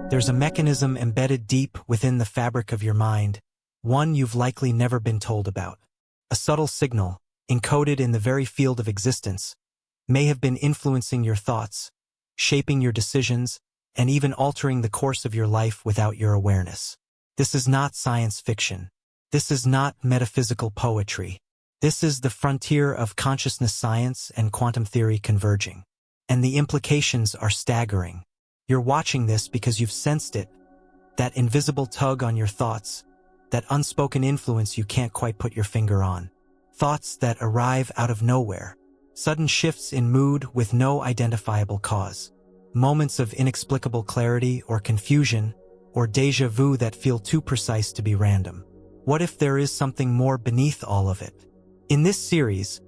There's a mechanism embedded deep within the fabric of your mind, one you've likely never been told about. A subtle signal, encoded in the very field of existence, may have been influencing your thoughts, shaping your decisions, and even altering the course of your life without your awareness. This is not science fiction. This is not metaphysical poetry. This is the frontier of consciousness science and quantum theory converging. And the implications are staggering. You're watching this because you've sensed it, that invisible tug on your thoughts, that unspoken influence you can't quite put your finger on. Thoughts that arrive out of nowhere, sudden shifts in mood with no identifiable cause, moments of inexplicable clarity or confusion, or déjà vu that feel too precise to be random. What if there is something more beneath all of it? In this series,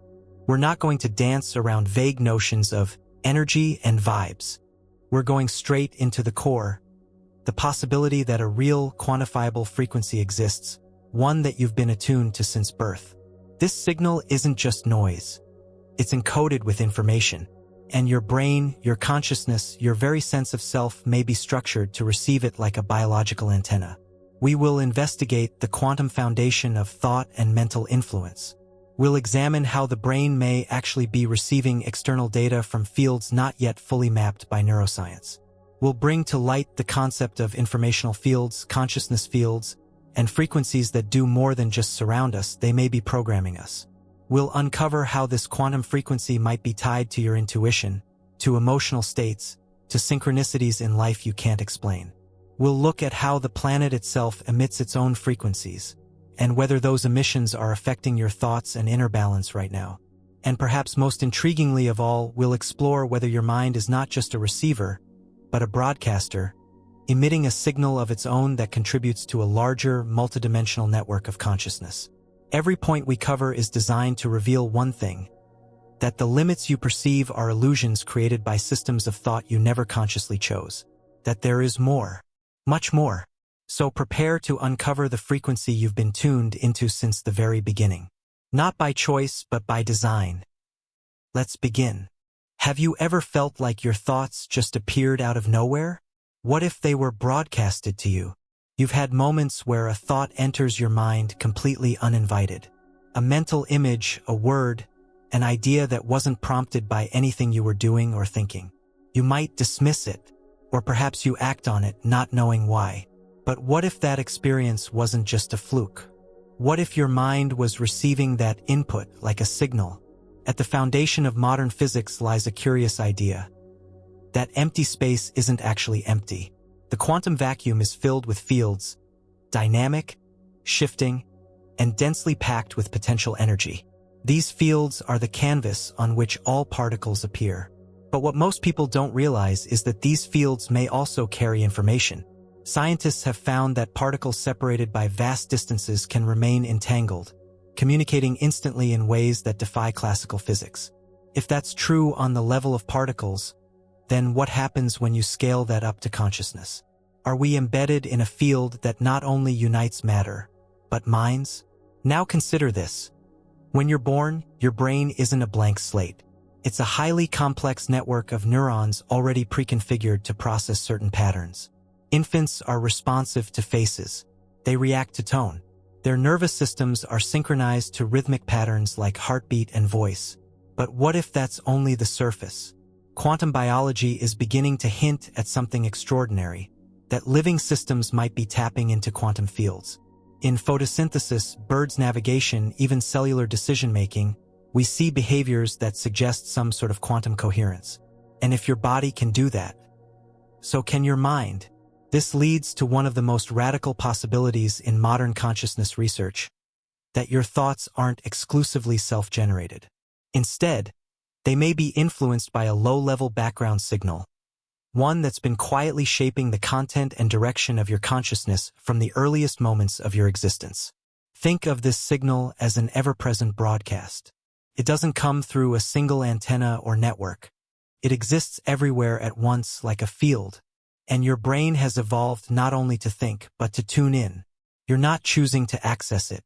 we're not going to dance around vague notions of energy and vibes. We're going straight into the core, the possibility that a real, quantifiable frequency exists, one that you've been attuned to since birth. This signal isn't just noise. It's encoded with information, and your brain, your consciousness, your very sense of self may be structured to receive it like a biological antenna. We will investigate the quantum foundation of thought and mental influence. We'll examine how the brain may actually be receiving external data from fields not yet fully mapped by neuroscience. We'll bring to light the concept of informational fields, consciousness fields, and frequencies that do more than just surround us, they may be programming us. We'll uncover how this quantum frequency might be tied to your intuition, to emotional states, to synchronicities in life you can't explain. We'll look at how the planet itself emits its own frequencies, and whether those emissions are affecting your thoughts and inner balance right now. And perhaps most intriguingly of all, we'll explore whether your mind is not just a receiver, but a broadcaster, emitting a signal of its own that contributes to a larger, multidimensional network of consciousness. Every point we cover is designed to reveal one thing: that the limits you perceive are illusions created by systems of thought you never consciously chose. That there is more, much more. So prepare to uncover the frequency you've been tuned into since the very beginning. Not by choice, but by design. Let's begin. Have you ever felt like your thoughts just appeared out of nowhere? What if they were broadcasted to you? You've had moments where a thought enters your mind completely uninvited. A mental image, a word, an idea that wasn't prompted by anything you were doing or thinking. You might dismiss it, or perhaps you act on it not knowing why. But what if that experience wasn't just a fluke? What if your mind was receiving that input like a signal? At the foundation of modern physics lies a curious idea. That empty space isn't actually empty. The quantum vacuum is filled with fields, dynamic, shifting, and densely packed with potential energy. These fields are the canvas on which all particles appear. But what most people don't realize is that these fields may also carry information. Scientists have found that particles separated by vast distances can remain entangled, communicating instantly in ways that defy classical physics. If that's true on the level of particles, then what happens when you scale that up to consciousness? Are we embedded in a field that not only unites matter, but minds? Now consider this. When you're born, your brain isn't a blank slate. It's a highly complex network of neurons already pre-configured to process certain patterns. Infants are responsive to faces. They react to tone. Their nervous systems are synchronized to rhythmic patterns like heartbeat and voice. But what if that's only the surface? Quantum biology is beginning to hint at something extraordinary, that living systems might be tapping into quantum fields. In photosynthesis, birds' navigation, even cellular decision-making, we see behaviors that suggest some sort of quantum coherence. And if your body can do that, so can your mind. This leads to one of the most radical possibilities in modern consciousness research, that your thoughts aren't exclusively self-generated. Instead, they may be influenced by a low-level background signal, one that's been quietly shaping the content and direction of your consciousness from the earliest moments of your existence. Think of this signal as an ever-present broadcast. It doesn't come through a single antenna or network. It exists everywhere at once like a field. And your brain has evolved not only to think, but to tune in. You're not choosing to access it.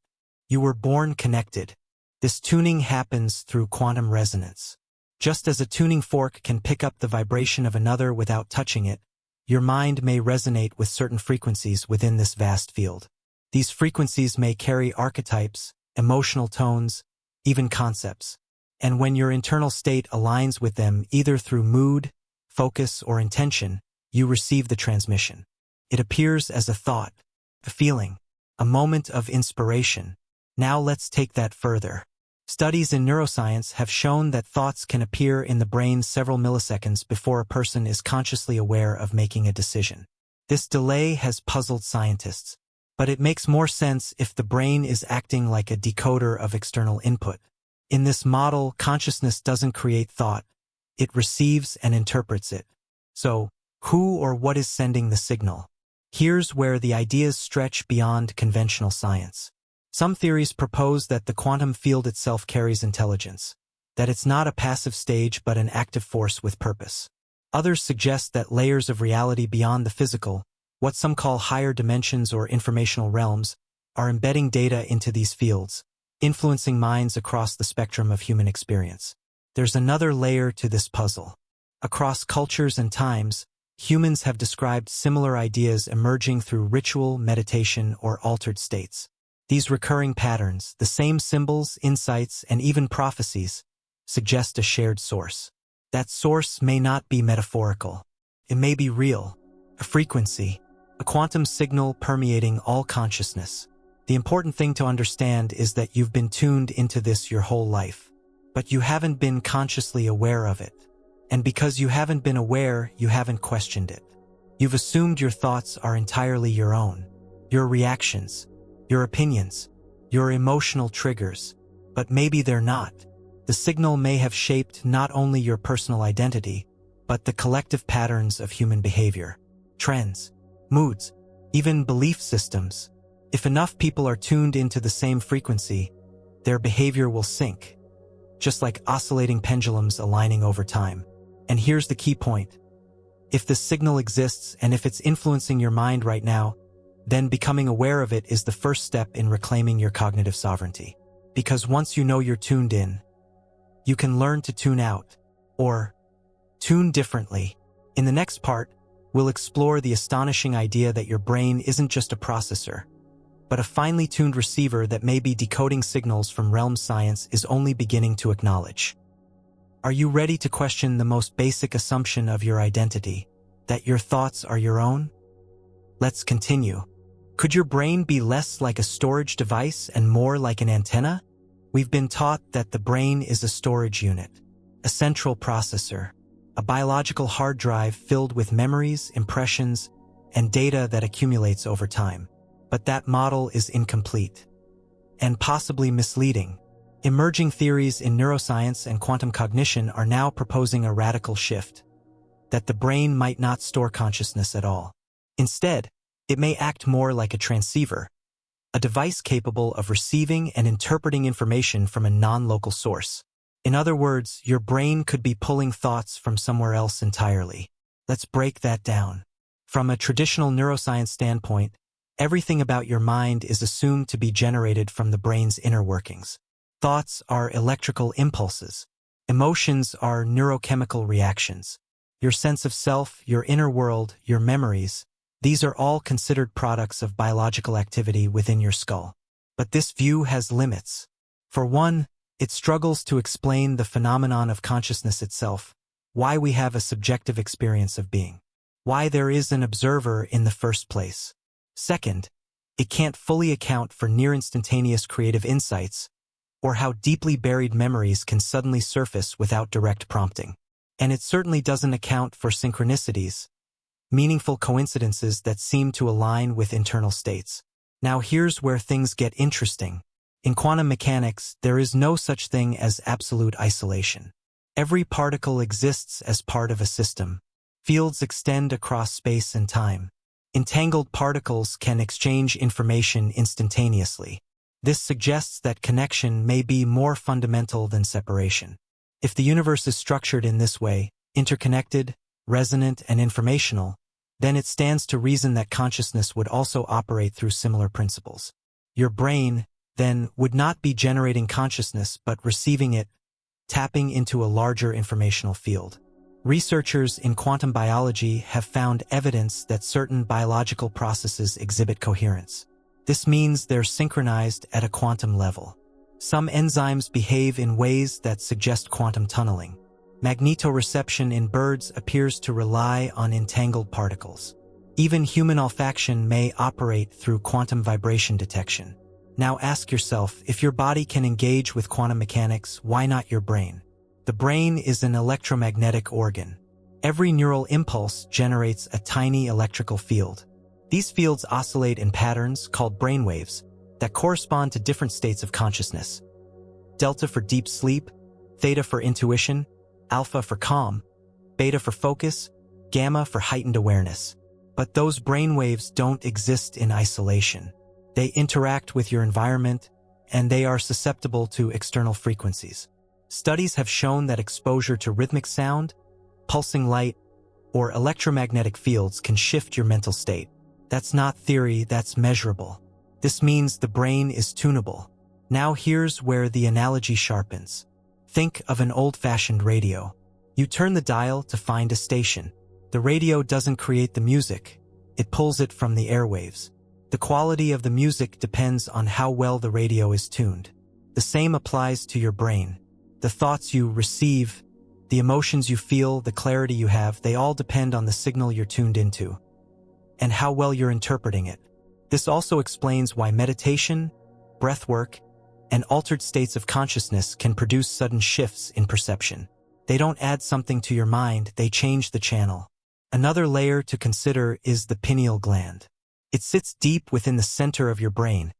You were born connected. This tuning happens through quantum resonance. Just as a tuning fork can pick up the vibration of another without touching it, your mind may resonate with certain frequencies within this vast field. These frequencies may carry archetypes, emotional tones, even concepts. And when your internal state aligns with them either through mood, focus, or intention, you receive the transmission. It appears as a thought, a feeling, a moment of inspiration. Now let's take that further. Studies in neuroscience have shown that thoughts can appear in the brain several milliseconds before a person is consciously aware of making a decision. This delay has puzzled scientists, but it makes more sense if the brain is acting like a decoder of external input. In this model, consciousness doesn't create thought, it receives and interprets it. So, who or what is sending the signal? Here's where the ideas stretch beyond conventional science. Some theories propose that the quantum field itself carries intelligence, that it's not a passive stage but an active force with purpose. Others suggest that layers of reality beyond the physical, what some call higher dimensions or informational realms, are embedding data into these fields, influencing minds across the spectrum of human experience. There's another layer to this puzzle. Across cultures and times, humans have described similar ideas emerging through ritual, meditation, or altered states. These recurring patterns, the same symbols, insights, and even prophecies, suggest a shared source. That source may not be metaphorical. It may be real, a frequency, a quantum signal permeating all consciousness. The important thing to understand is that you've been tuned into this your whole life, but you haven't been consciously aware of it. And because you haven't been aware, you haven't questioned it. You've assumed your thoughts are entirely your own, your reactions, your opinions, your emotional triggers, but maybe they're not. The signal may have shaped not only your personal identity, but the collective patterns of human behavior, trends, moods, even belief systems. If enough people are tuned into the same frequency, their behavior will sync, just like oscillating pendulums aligning over time. And here's the key point. If the signal exists and if it's influencing your mind right now, then becoming aware of it is the first step in reclaiming your cognitive sovereignty. Because once you know you're tuned in, you can learn to tune out, or tune differently. In the next part, we'll explore the astonishing idea that your brain isn't just a processor, but a finely tuned receiver that may be decoding signals from realms science is only beginning to acknowledge. Are you ready to question the most basic assumption of your identity, that your thoughts are your own? Let's continue. Could your brain be less like a storage device and more like an antenna? We've been taught that the brain is a storage unit, a central processor, a biological hard drive filled with memories, impressions, and data that accumulates over time. But that model is incomplete and possibly misleading. Emerging theories in neuroscience and quantum cognition are now proposing a radical shift, that the brain might not store consciousness at all. Instead, it may act more like a transceiver, a device capable of receiving and interpreting information from a non-local source. In other words, your brain could be pulling thoughts from somewhere else entirely. Let's break that down. From a traditional neuroscience standpoint, everything about your mind is assumed to be generated from the brain's inner workings. Thoughts are electrical impulses. Emotions are neurochemical reactions. Your sense of self, your inner world, your memories, these are all considered products of biological activity within your skull. But this view has limits. For one, it struggles to explain the phenomenon of consciousness itself, why we have a subjective experience of being, why there is an observer in the first place. Second, it can't fully account for near-instantaneous creative insights, or how deeply buried memories can suddenly surface without direct prompting. And it certainly doesn't account for synchronicities, meaningful coincidences that seem to align with internal states. Now here's where things get interesting. In quantum mechanics, there is no such thing as absolute isolation. Every particle exists as part of a system. Fields extend across space and time. Entangled particles can exchange information instantaneously. This suggests that connection may be more fundamental than separation. If the universe is structured in this way, interconnected, resonant, and informational, then it stands to reason that consciousness would also operate through similar principles. Your brain, then, would not be generating consciousness but receiving it, tapping into a larger informational field. Researchers in quantum biology have found evidence that certain biological processes exhibit coherence. This means they're synchronized at a quantum level. Some enzymes behave in ways that suggest quantum tunneling. Magnetoreception in birds appears to rely on entangled particles. Even human olfaction may operate through quantum vibration detection. Now ask yourself, if your body can engage with quantum mechanics, why not your brain? The brain is an electromagnetic organ. Every neural impulse generates a tiny electrical field. These fields oscillate in patterns called brainwaves that correspond to different states of consciousness. Delta for deep sleep, theta for intuition, alpha for calm, beta for focus, gamma for heightened awareness. But those brainwaves don't exist in isolation. They interact with your environment, and they are susceptible to external frequencies. Studies have shown that exposure to rhythmic sound, pulsing light, or electromagnetic fields can shift your mental state. That's not theory, that's measurable. This means the brain is tunable. Now here's where the analogy sharpens. Think of an old-fashioned radio. You turn the dial to find a station. The radio doesn't create the music. It pulls it from the airwaves. The quality of the music depends on how well the radio is tuned. The same applies to your brain. The thoughts you receive, the emotions you feel, the clarity you have, they all depend on the signal you're tuned into and how well you're interpreting it. This also explains why meditation, breathwork, and altered states of consciousness can produce sudden shifts in perception. They don't add something to your mind, they change the channel. Another layer to consider is the pineal gland. It sits deep within the center of your brain,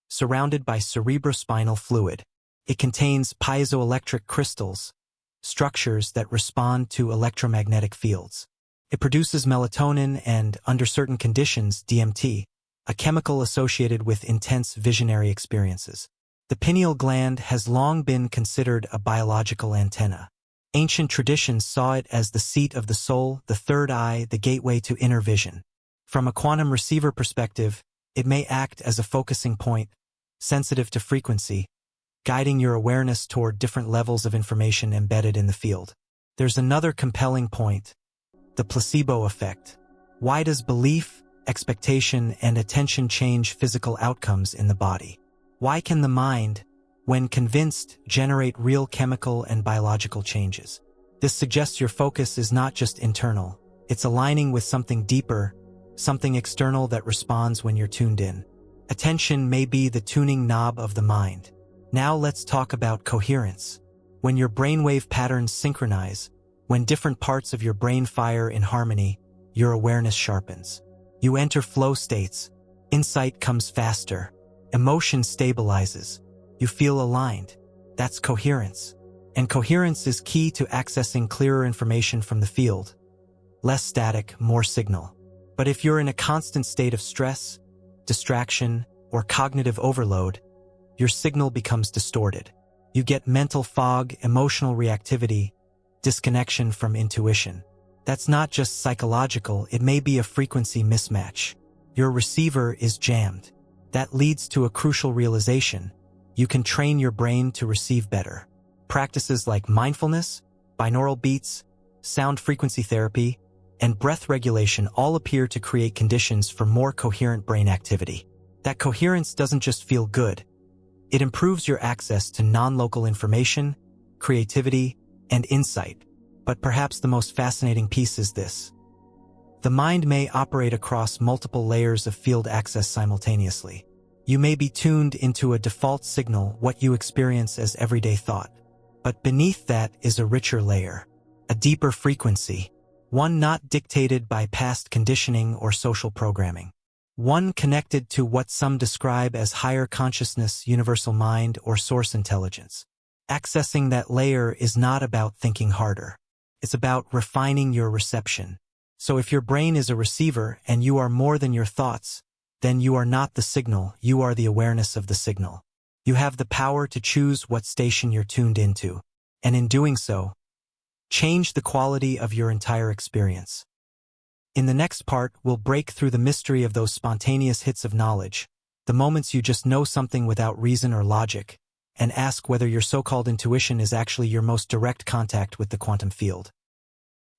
surrounded by cerebrospinal fluid. It contains piezoelectric crystals, structures that respond to electromagnetic fields. It produces melatonin and, under certain conditions, DMT, a chemical associated with intense visionary experiences. The pineal gland has long been considered a biological antenna. Ancient traditions saw it as the seat of the soul, the third eye, the gateway to inner vision. From a quantum receiver perspective, it may act as a focusing point, sensitive to frequency, guiding your awareness toward different levels of information embedded in the field. There's another compelling point: the placebo effect. Why does belief, expectation, and attention change physical outcomes in the body? Why can the mind, when convinced, generate real chemical and biological changes? This suggests your focus is not just internal. It's aligning with something deeper, something external that responds when you're tuned in. Attention may be the tuning knob of the mind. Now let's talk about coherence. When your brainwave patterns synchronize, when different parts of your brain fire in harmony, your awareness sharpens. You enter flow states. Insight comes faster. Emotion stabilizes. You feel aligned. That's coherence. And coherence is key to accessing clearer information from the field. Less static, more signal. But if you're in a constant state of stress, distraction, or cognitive overload, your signal becomes distorted. You get mental fog, emotional reactivity, disconnection from intuition. That's not just psychological, it may be a frequency mismatch. Your receiver is jammed. That leads to a crucial realization. You can train your brain to receive better. Practices like mindfulness, binaural beats, sound frequency therapy, and breath regulation all appear to create conditions for more coherent brain activity. That coherence doesn't just feel good. It improves your access to non-local information, creativity, and insight. But perhaps the most fascinating piece is this: the mind may operate across multiple layers of field access simultaneously. You may be tuned into a default signal, what you experience as everyday thought. But beneath that is a richer layer, a deeper frequency, one not dictated by past conditioning or social programming. One connected to what some describe as higher consciousness, universal mind, or source intelligence. Accessing that layer is not about thinking harder. It's about refining your reception. So if your brain is a receiver and you are more than your thoughts, then you are not the signal, you are the awareness of the signal. You have the power to choose what station you're tuned into, and in doing so, change the quality of your entire experience. In the next part, we'll break through the mystery of those spontaneous hits of knowledge, the moments you just know something without reason or logic, and ask whether your so-called intuition is actually your most direct contact with the quantum field.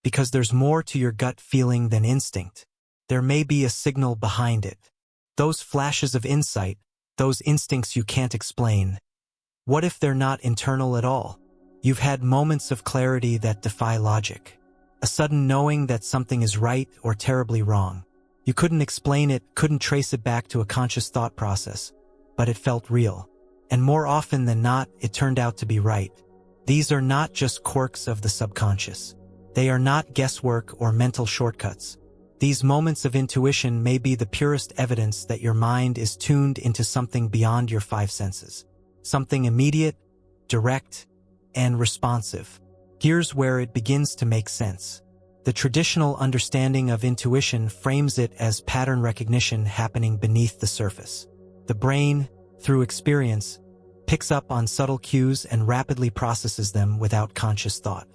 because there's more to your gut feeling than instinct. There may be a signal behind it. Those flashes of insight, those instincts you can't explain. What if they're not internal at all? You've had moments of clarity that defy logic. A sudden knowing that something is right or terribly wrong. You couldn't explain it, couldn't trace it back to a conscious thought process, but it felt real. And more often than not, it turned out to be right. These are not just quirks of the subconscious. They are not guesswork or mental shortcuts. These moments of intuition may be the purest evidence that your mind is tuned into something beyond your five senses. Something immediate, direct, and responsive. Here's where it begins to make sense. The traditional understanding of intuition frames it as pattern recognition happening beneath the surface. The brain, through experience, picks up on subtle cues and rapidly processes them without conscious thought.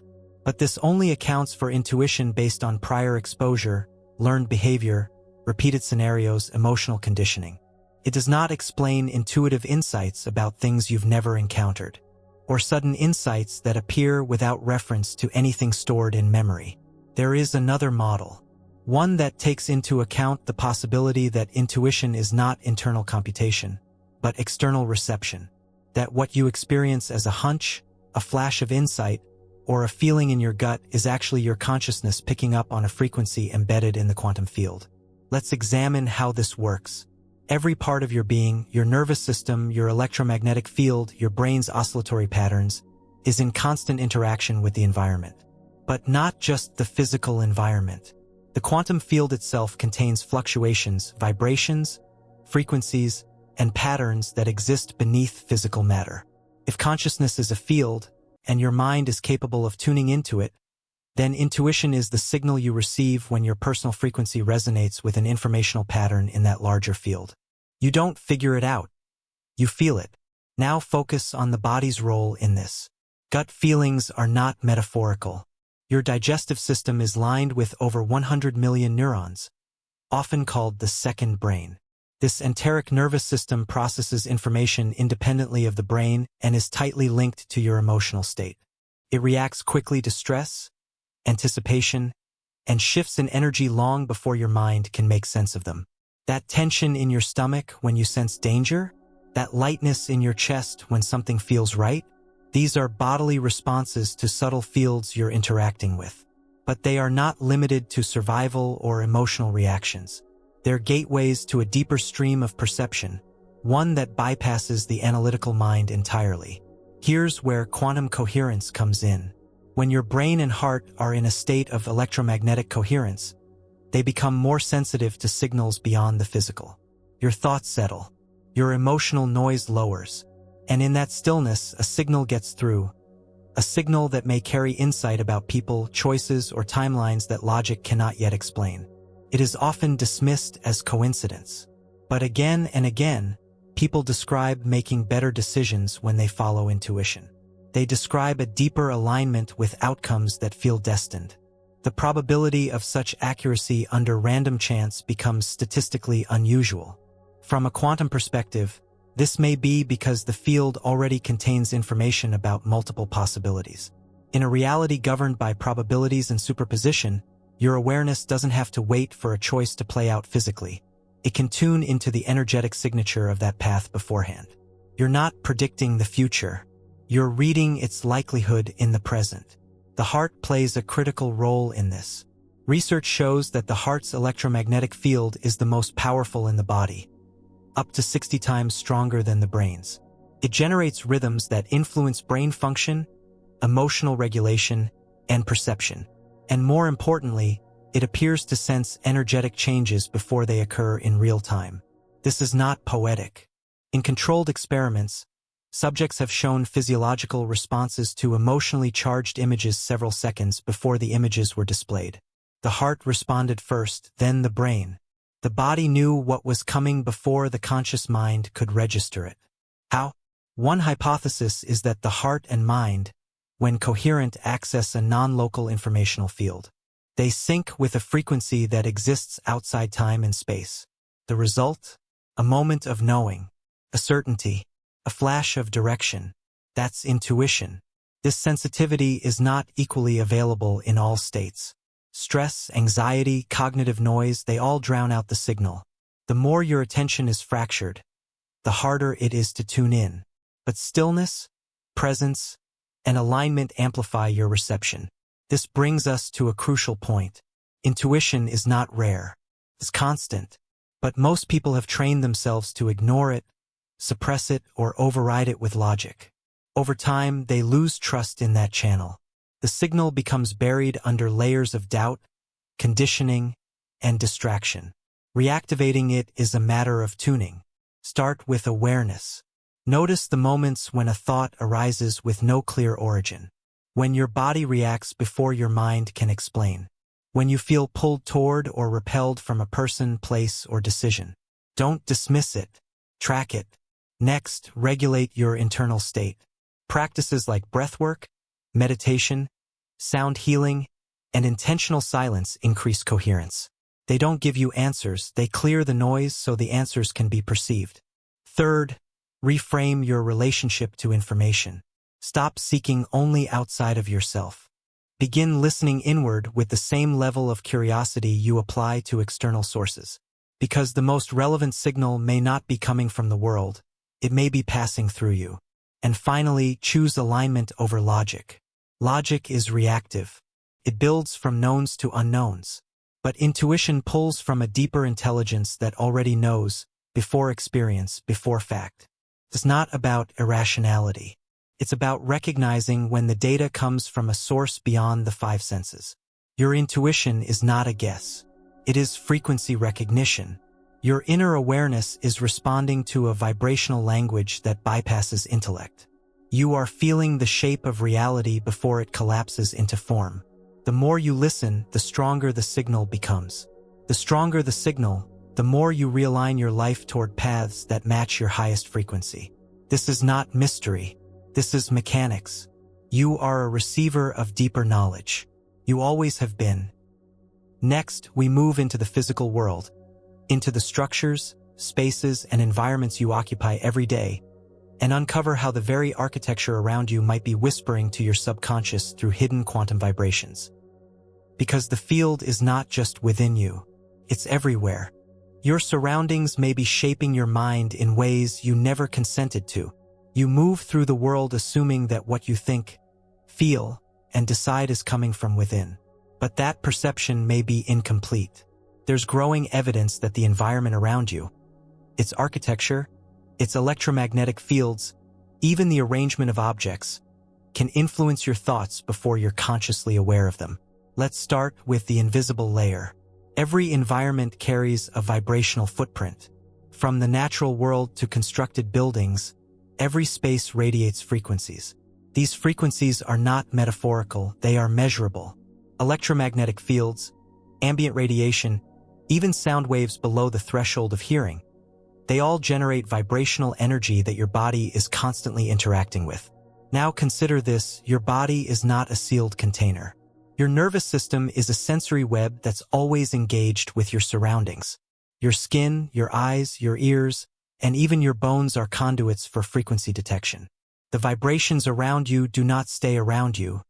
But this only accounts for intuition based on prior exposure, learned behavior, repeated scenarios, emotional conditioning. It does not explain intuitive insights about things you've never encountered, or sudden insights that appear without reference to anything stored in memory. There is another model, one that takes into account the possibility that intuition is not internal computation, but external reception, that what you experience as a hunch, a flash of insight, or a feeling in your gut is actually your consciousness picking up on a frequency embedded in the quantum field. Let's examine how this works. Every part of your being, your nervous system, your electromagnetic field, your brain's oscillatory patterns, is in constant interaction with the environment. But not just the physical environment. The quantum field itself contains fluctuations, vibrations, frequencies, and patterns that exist beneath physical matter. If consciousness is a field, and your mind is capable of tuning into it, then intuition is the signal you receive when your personal frequency resonates with an informational pattern in that larger field. You don't figure it out. You feel it. Now focus on the body's role in this. Gut feelings are not metaphorical. Your digestive system is lined with over 100 million neurons, often called the second brain. This enteric nervous system processes information independently of the brain and is tightly linked to your emotional state. It reacts quickly to stress, anticipation, and shifts in energy long before your mind can make sense of them. That tension in your stomach when you sense danger, that lightness in your chest when something feels right, these are bodily responses to subtle fields you're interacting with. But they are not limited to survival or emotional reactions. They're gateways to a deeper stream of perception, one that bypasses the analytical mind entirely. Here's where quantum coherence comes in. When your brain and heart are in a state of electromagnetic coherence, they become more sensitive to signals beyond the physical. Your thoughts settle, your emotional noise lowers, and in that stillness, a signal gets through. A signal that may carry insight about people, choices, or timelines that logic cannot yet explain. It is often dismissed as coincidence. But again and again, people describe making better decisions when they follow intuition. They describe a deeper alignment with outcomes that feel destined. The probability of such accuracy under random chance becomes statistically unusual. From a quantum perspective, this may be because the field already contains information about multiple possibilities. In a reality governed by probabilities and superposition, your awareness doesn't have to wait for a choice to play out physically. It can tune into the energetic signature of that path beforehand. You're not predicting the future. You're reading its likelihood in the present. The heart plays a critical role in this. Research shows that the heart's electromagnetic field is the most powerful in the body, up to 60 times stronger than the brain's. It generates rhythms that influence brain function, emotional regulation, and perception. And more importantly, it appears to sense energetic changes before they occur in real time. This is not poetic. In controlled experiments, subjects have shown physiological responses to emotionally charged images several seconds before the images were displayed. The heart responded first, then the brain. The body knew what was coming before the conscious mind could register it. How? One hypothesis is that the heart and mind, when coherent, access a non-local informational field. They sync with a frequency that exists outside time and space. The result? A moment of knowing, a certainty, a flash of direction. That's intuition. This sensitivity is not equally available in all states. Stress, anxiety, cognitive noise, they all drown out the signal. The more your attention is fractured, the harder it is to tune in. But stillness, presence, and alignment amplify your reception. This brings us to a crucial point. Intuition is not rare. It's constant. But most people have trained themselves to ignore it, suppress it, or override it with logic. Over time, they lose trust in that channel. The signal becomes buried under layers of doubt, conditioning, and distraction. Reactivating it is a matter of tuning. Start with awareness. Notice the moments when a thought arises with no clear origin. When your body reacts before your mind can explain. When you feel pulled toward or repelled from a person, place, or decision. Don't dismiss it. Track it. Next, regulate your internal state. Practices like breathwork, meditation, sound healing, and intentional silence increase coherence. They don't give you answers, they clear the noise so the answers can be perceived. Third, reframe your relationship to information. Stop seeking only outside of yourself. Begin listening inward with the same level of curiosity you apply to external sources. Because the most relevant signal may not be coming from the world, it may be passing through you. And finally, choose alignment over logic. Logic is reactive. It builds from knowns to unknowns. But intuition pulls from a deeper intelligence that already knows, before experience, before fact. It's not about irrationality. It's about recognizing when the data comes from a source beyond the five senses. Your intuition is not a guess. It is frequency recognition. Your inner awareness is responding to a vibrational language that bypasses intellect. You are feeling the shape of reality before it collapses into form. The more you listen, the stronger the signal becomes. The stronger the signal, the more you realign your life toward paths that match your highest frequency. This is not mystery. This is mechanics. You are a receiver of deeper knowledge. You always have been. Next, we move into the physical world, into the structures, spaces, and environments you occupy every day, and uncover how the very architecture around you might be whispering to your subconscious through hidden quantum vibrations. Because the field is not just within you, it's everywhere. Your surroundings may be shaping your mind in ways you never consented to. You move through the world assuming that what you think, feel, and decide is coming from within. But that perception may be incomplete. There's growing evidence that the environment around you, its architecture, its electromagnetic fields, even the arrangement of objects, can influence your thoughts before you're consciously aware of them. Let's start with the invisible layer. Every environment carries a vibrational footprint. From the natural world to constructed buildings, every space radiates frequencies. These frequencies are not metaphorical, they are measurable. Electromagnetic fields, ambient radiation, even sound waves below the threshold of hearing. They all generate vibrational energy that your body is constantly interacting with. Now consider this, your body is not a sealed container. Your nervous system is a sensory web that's always engaged with your surroundings. Your skin, your eyes, your ears, and even your bones are conduits for frequency detection. The vibrations around you do not stay around you.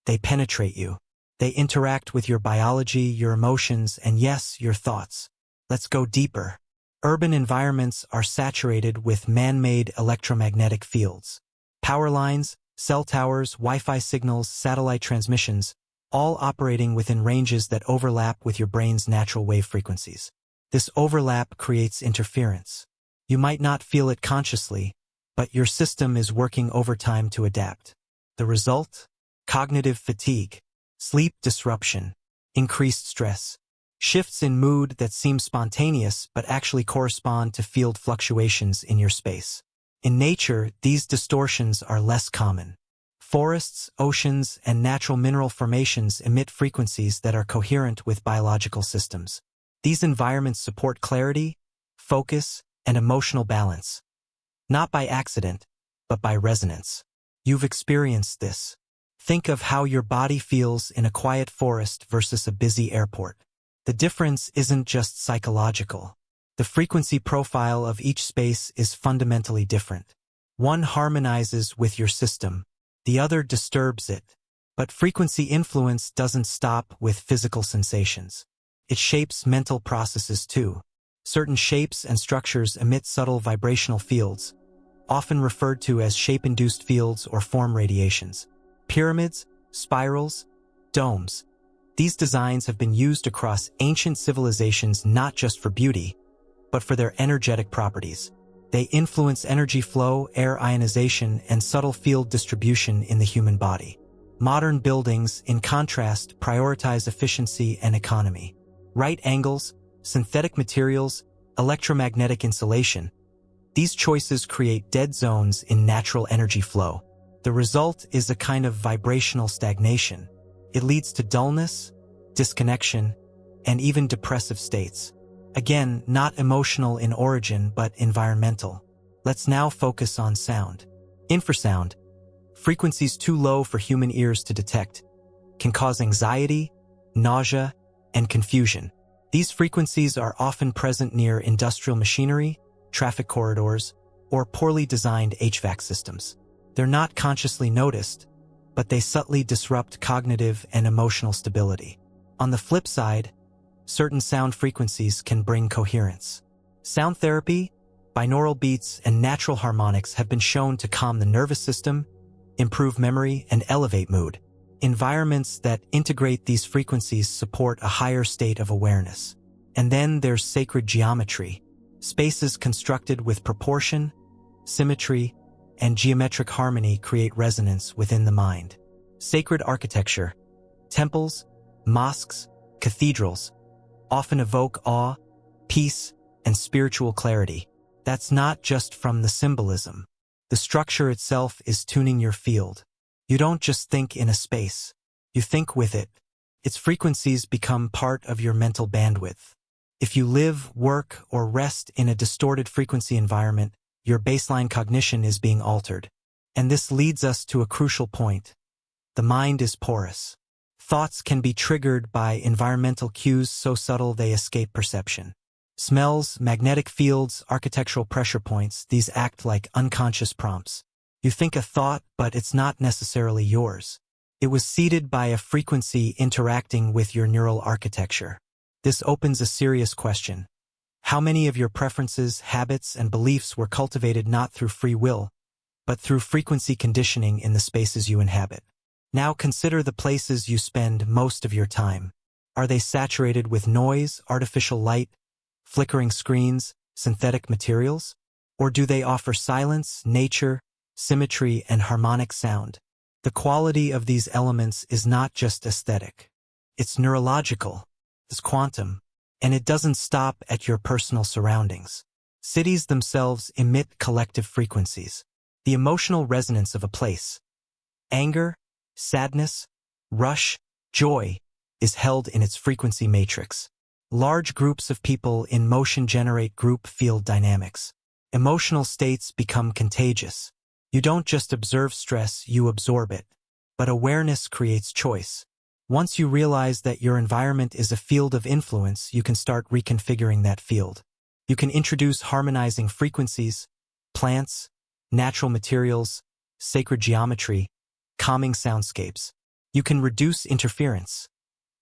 They penetrate you. They interact with your biology, your emotions, and yes, your thoughts. Let's go deeper. Urban environments are saturated with man-made electromagnetic fields. Power lines, cell towers, Wi-Fi signals, satellite transmissions, all operating within ranges that overlap with your brain's natural wave frequencies. This overlap creates interference. You might not feel it consciously, but your system is working overtime to adapt. The result? Cognitive fatigue, sleep disruption, increased stress, shifts in mood that seem spontaneous but actually correspond to field fluctuations in your space. In nature, these distortions are less common. Forests, oceans, and natural mineral formations emit frequencies that are coherent with biological systems. These environments support clarity, focus, and emotional balance. Not by accident, but by resonance. You've experienced this. Think of how your body feels in a quiet forest versus a busy airport. The difference isn't just psychological. The frequency profile of each space is fundamentally different. One harmonizes with your system, the other disturbs it. But frequency influence doesn't stop with physical sensations. It shapes mental processes too. Certain shapes and structures emit subtle vibrational fields, often referred to as shape-induced fields or form radiations. Pyramids, spirals, domes. These designs have been used across ancient civilizations not just for beauty, but for their energetic properties. They influence energy flow, air ionization, and subtle field distribution in the human body. Modern buildings, in contrast, prioritize efficiency and economy. Right angles, synthetic materials, electromagnetic insulation. These choices create dead zones in natural energy flow. The result is a kind of vibrational stagnation. It leads to dullness, disconnection, and even depressive states. Again, not emotional in origin, but environmental. Let's now focus on sound. Infrasound, frequencies too low for human ears to detect, can cause anxiety, nausea, and confusion. These frequencies are often present near industrial machinery, traffic corridors, or poorly designed HVAC systems. They're not consciously noticed, but they subtly disrupt cognitive and emotional stability. On the flip side, certain sound frequencies can bring coherence. Sound therapy, binaural beats, and natural harmonics have been shown to calm the nervous system, improve memory, and elevate mood. Environments that integrate these frequencies support a higher state of awareness. And then there's sacred geometry, spaces constructed with proportion, symmetry, and geometric harmony create resonance within the mind. Sacred architecture, temples, mosques, cathedrals, often evoke awe, peace, and spiritual clarity. That's not just from the symbolism. The structure itself is tuning your field. You don't just think in a space. You think with it. Its frequencies become part of your mental bandwidth. If you live, work, or rest in a distorted frequency environment, your baseline cognition is being altered. And this leads us to a crucial point. The mind is porous. Thoughts can be triggered by environmental cues so subtle they escape perception. Smells, magnetic fields, architectural pressure points, these act like unconscious prompts. You think a thought, but it's not necessarily yours. It was seeded by a frequency interacting with your neural architecture. This opens a serious question. How many of your preferences, habits, and beliefs were cultivated not through free will, but through frequency conditioning in the spaces you inhabit? Now consider the places you spend most of your time. Are they saturated with noise, artificial light, flickering screens, synthetic materials? Or do they offer silence, nature, symmetry, and harmonic sound? The quality of these elements is not just aesthetic. It's neurological, it's quantum, and it doesn't stop at your personal surroundings. Cities themselves emit collective frequencies. The emotional resonance of a place, anger, sadness, rush, joy, is held in its frequency matrix. Large groups of people in motion generate group field dynamics. Emotional states become contagious. You don't just observe stress, you absorb it. But awareness creates choice. Once you realize that your environment is a field of influence, you can start reconfiguring that field. You can introduce harmonizing frequencies, plants, natural materials, sacred geometry, calming soundscapes. You can reduce interference,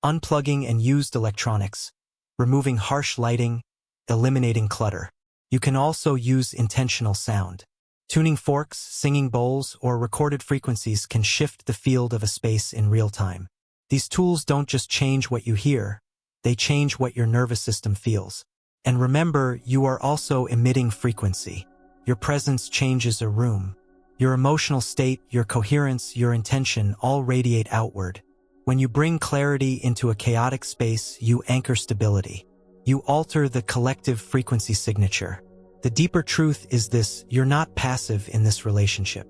unplugging and used electronics, removing harsh lighting, eliminating clutter. You can also use intentional sound. Tuning forks, singing bowls, or recorded frequencies can shift the field of a space in real time. These tools don't just change what you hear, they change what your nervous system feels. And remember, you are also emitting frequency. Your presence changes a room. Your emotional state, your coherence, your intention all radiate outward. When you bring clarity into a chaotic space, you anchor stability. You alter the collective frequency signature. The deeper truth is this: you're not passive in this relationship.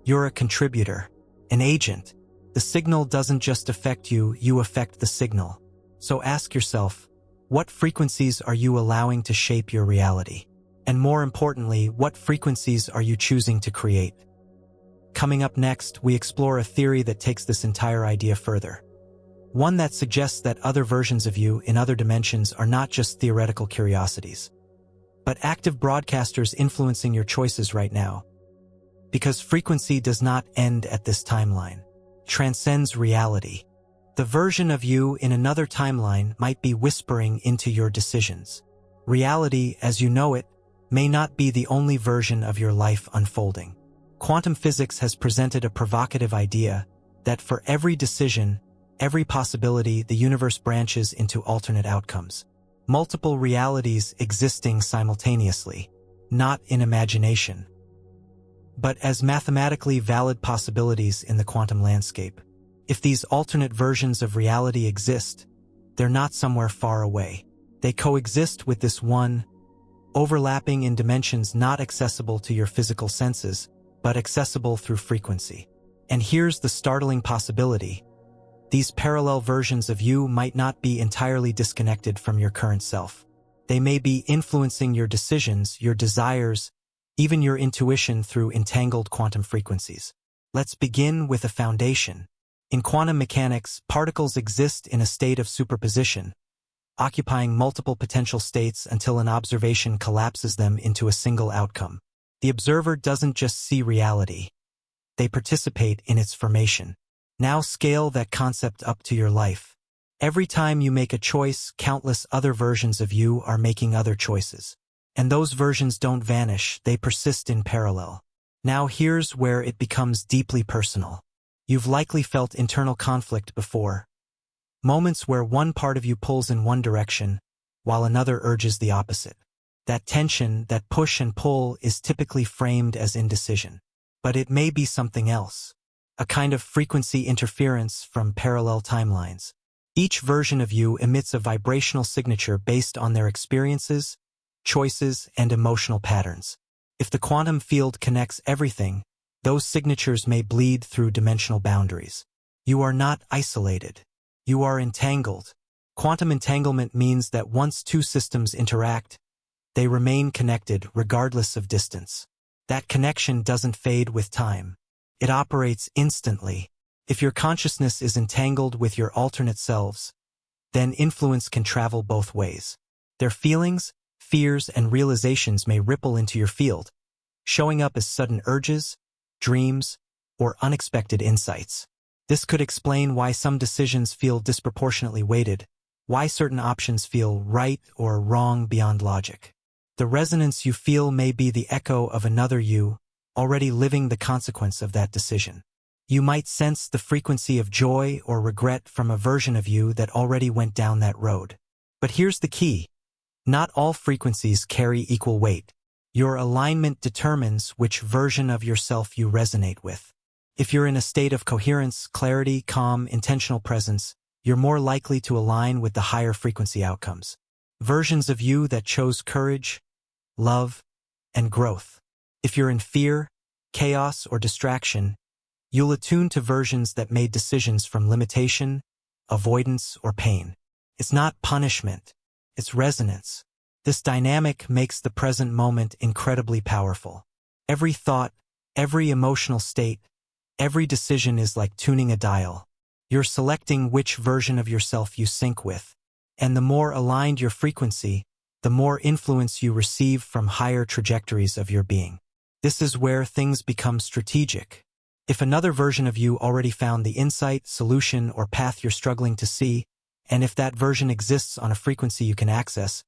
You're a contributor, an agent. The signal doesn't just affect you, you affect the signal. So ask yourself, what frequencies are you allowing to shape your reality? And more importantly, what frequencies are you choosing to create? Coming up next, we explore a theory that takes this entire idea further. One that suggests that other versions of you in other dimensions are not just theoretical curiosities, but active broadcasters influencing your choices right now. Because frequency does not end at this timeline. transcends reality. The version of you in another timeline might be whispering into your decisions. Reality, as you know it, may not be the only version of your life unfolding. Quantum physics has presented a provocative idea that for every decision, every possibility, the universe branches into alternate outcomes. Multiple realities existing simultaneously, not in imagination, but as mathematically valid possibilities in the quantum landscape. If these alternate versions of reality exist, they're not somewhere far away. They coexist with this one, overlapping in dimensions not accessible to your physical senses, but accessible through frequency. And here's the startling possibility. These parallel versions of you might not be entirely disconnected from your current self. They may be influencing your decisions, your desires, even your intuition through entangled quantum frequencies. Let's begin with a foundation. In quantum mechanics, particles exist in a state of superposition, occupying multiple potential states until an observation collapses them into a single outcome. The observer doesn't just see reality. They participate in its formation. Now scale that concept up to your life. Every time you make a choice, countless other versions of you are making other choices. And those versions don't vanish, they persist in parallel. Now here's where it becomes deeply personal. You've likely felt internal conflict before. Moments where one part of you pulls in one direction, while another urges the opposite. That tension, that push and pull, is typically framed as indecision. But it may be something else. A kind of frequency interference from parallel timelines. Each version of you emits a vibrational signature based on their experiences, choices, and emotional patterns. If the quantum field connects everything, those signatures may bleed through dimensional boundaries. You are not isolated. You are entangled. Quantum entanglement means that once two systems interact, they remain connected regardless of distance. That connection doesn't fade with time. It operates instantly. If your consciousness is entangled with your alternate selves, then influence can travel both ways. Their feelings, fears, and realizations may ripple into your field, showing up as sudden urges, dreams, or unexpected insights. This could explain why some decisions feel disproportionately weighted, why certain options feel right or wrong beyond logic. The resonance you feel may be the echo of another you, already living the consequence of that decision. You might sense the frequency of joy or regret from a version of you that already went down that road. But here's the key. Not all frequencies carry equal weight. Your alignment determines which version of yourself you resonate with. If you're in a state of coherence, clarity, calm, intentional presence, you're more likely to align with the higher frequency outcomes. Versions of you that chose courage, love, and growth. If you're in fear, chaos, or distraction, you'll attune to versions that made decisions from limitation, avoidance, or pain. It's not punishment, it's resonance. This dynamic makes the present moment incredibly powerful. Every thought, every emotional state, every decision is like tuning a dial. You're selecting which version of yourself you sync with. And the more aligned your frequency, the more influence you receive from higher trajectories of your being. This is where things become strategic. If another version of you already found the insight, solution, or path you're struggling to see, and if that version exists on a frequency you can access,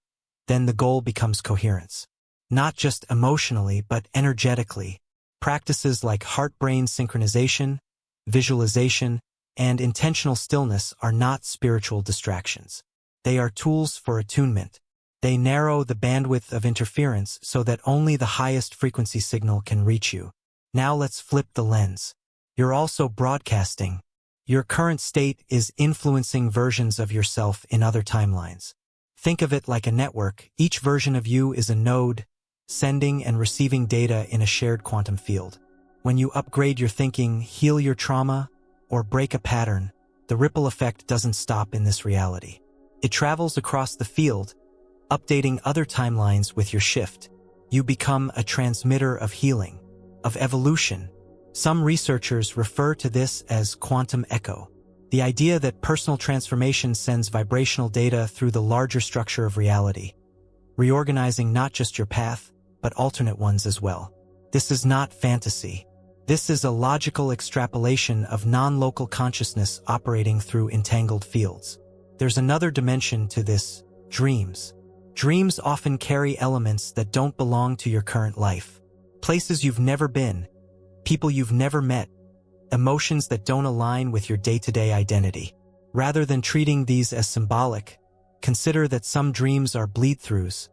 then the goal becomes coherence. Not just emotionally, but energetically. Practices like heart-brain synchronization, visualization, and intentional stillness are not spiritual distractions. They are tools for attunement. They narrow the bandwidth of interference so that only the highest frequency signal can reach you. Now let's flip the lens. You're also broadcasting. Your current state is influencing versions of yourself in other timelines. Think of it like a network. Each version of you is a node, sending and receiving data in a shared quantum field. When you upgrade your thinking, heal your trauma, or break a pattern, the ripple effect doesn't stop in this reality. It travels across the field, updating other timelines with your shift. You become a transmitter of healing, of evolution. Some researchers refer to this as quantum echo, the idea that personal transformation sends vibrational data through the larger structure of reality, reorganizing not just your path, but alternate ones as well. This is not fantasy. This is a logical extrapolation of non-local consciousness operating through entangled fields. There's another dimension to this: dreams. Dreams often carry elements that don't belong to your current life. Places you've never been, people you've never met, emotions that don't align with your day-to-day identity. Rather than treating these as symbolic, consider that some dreams are bleed-throughs,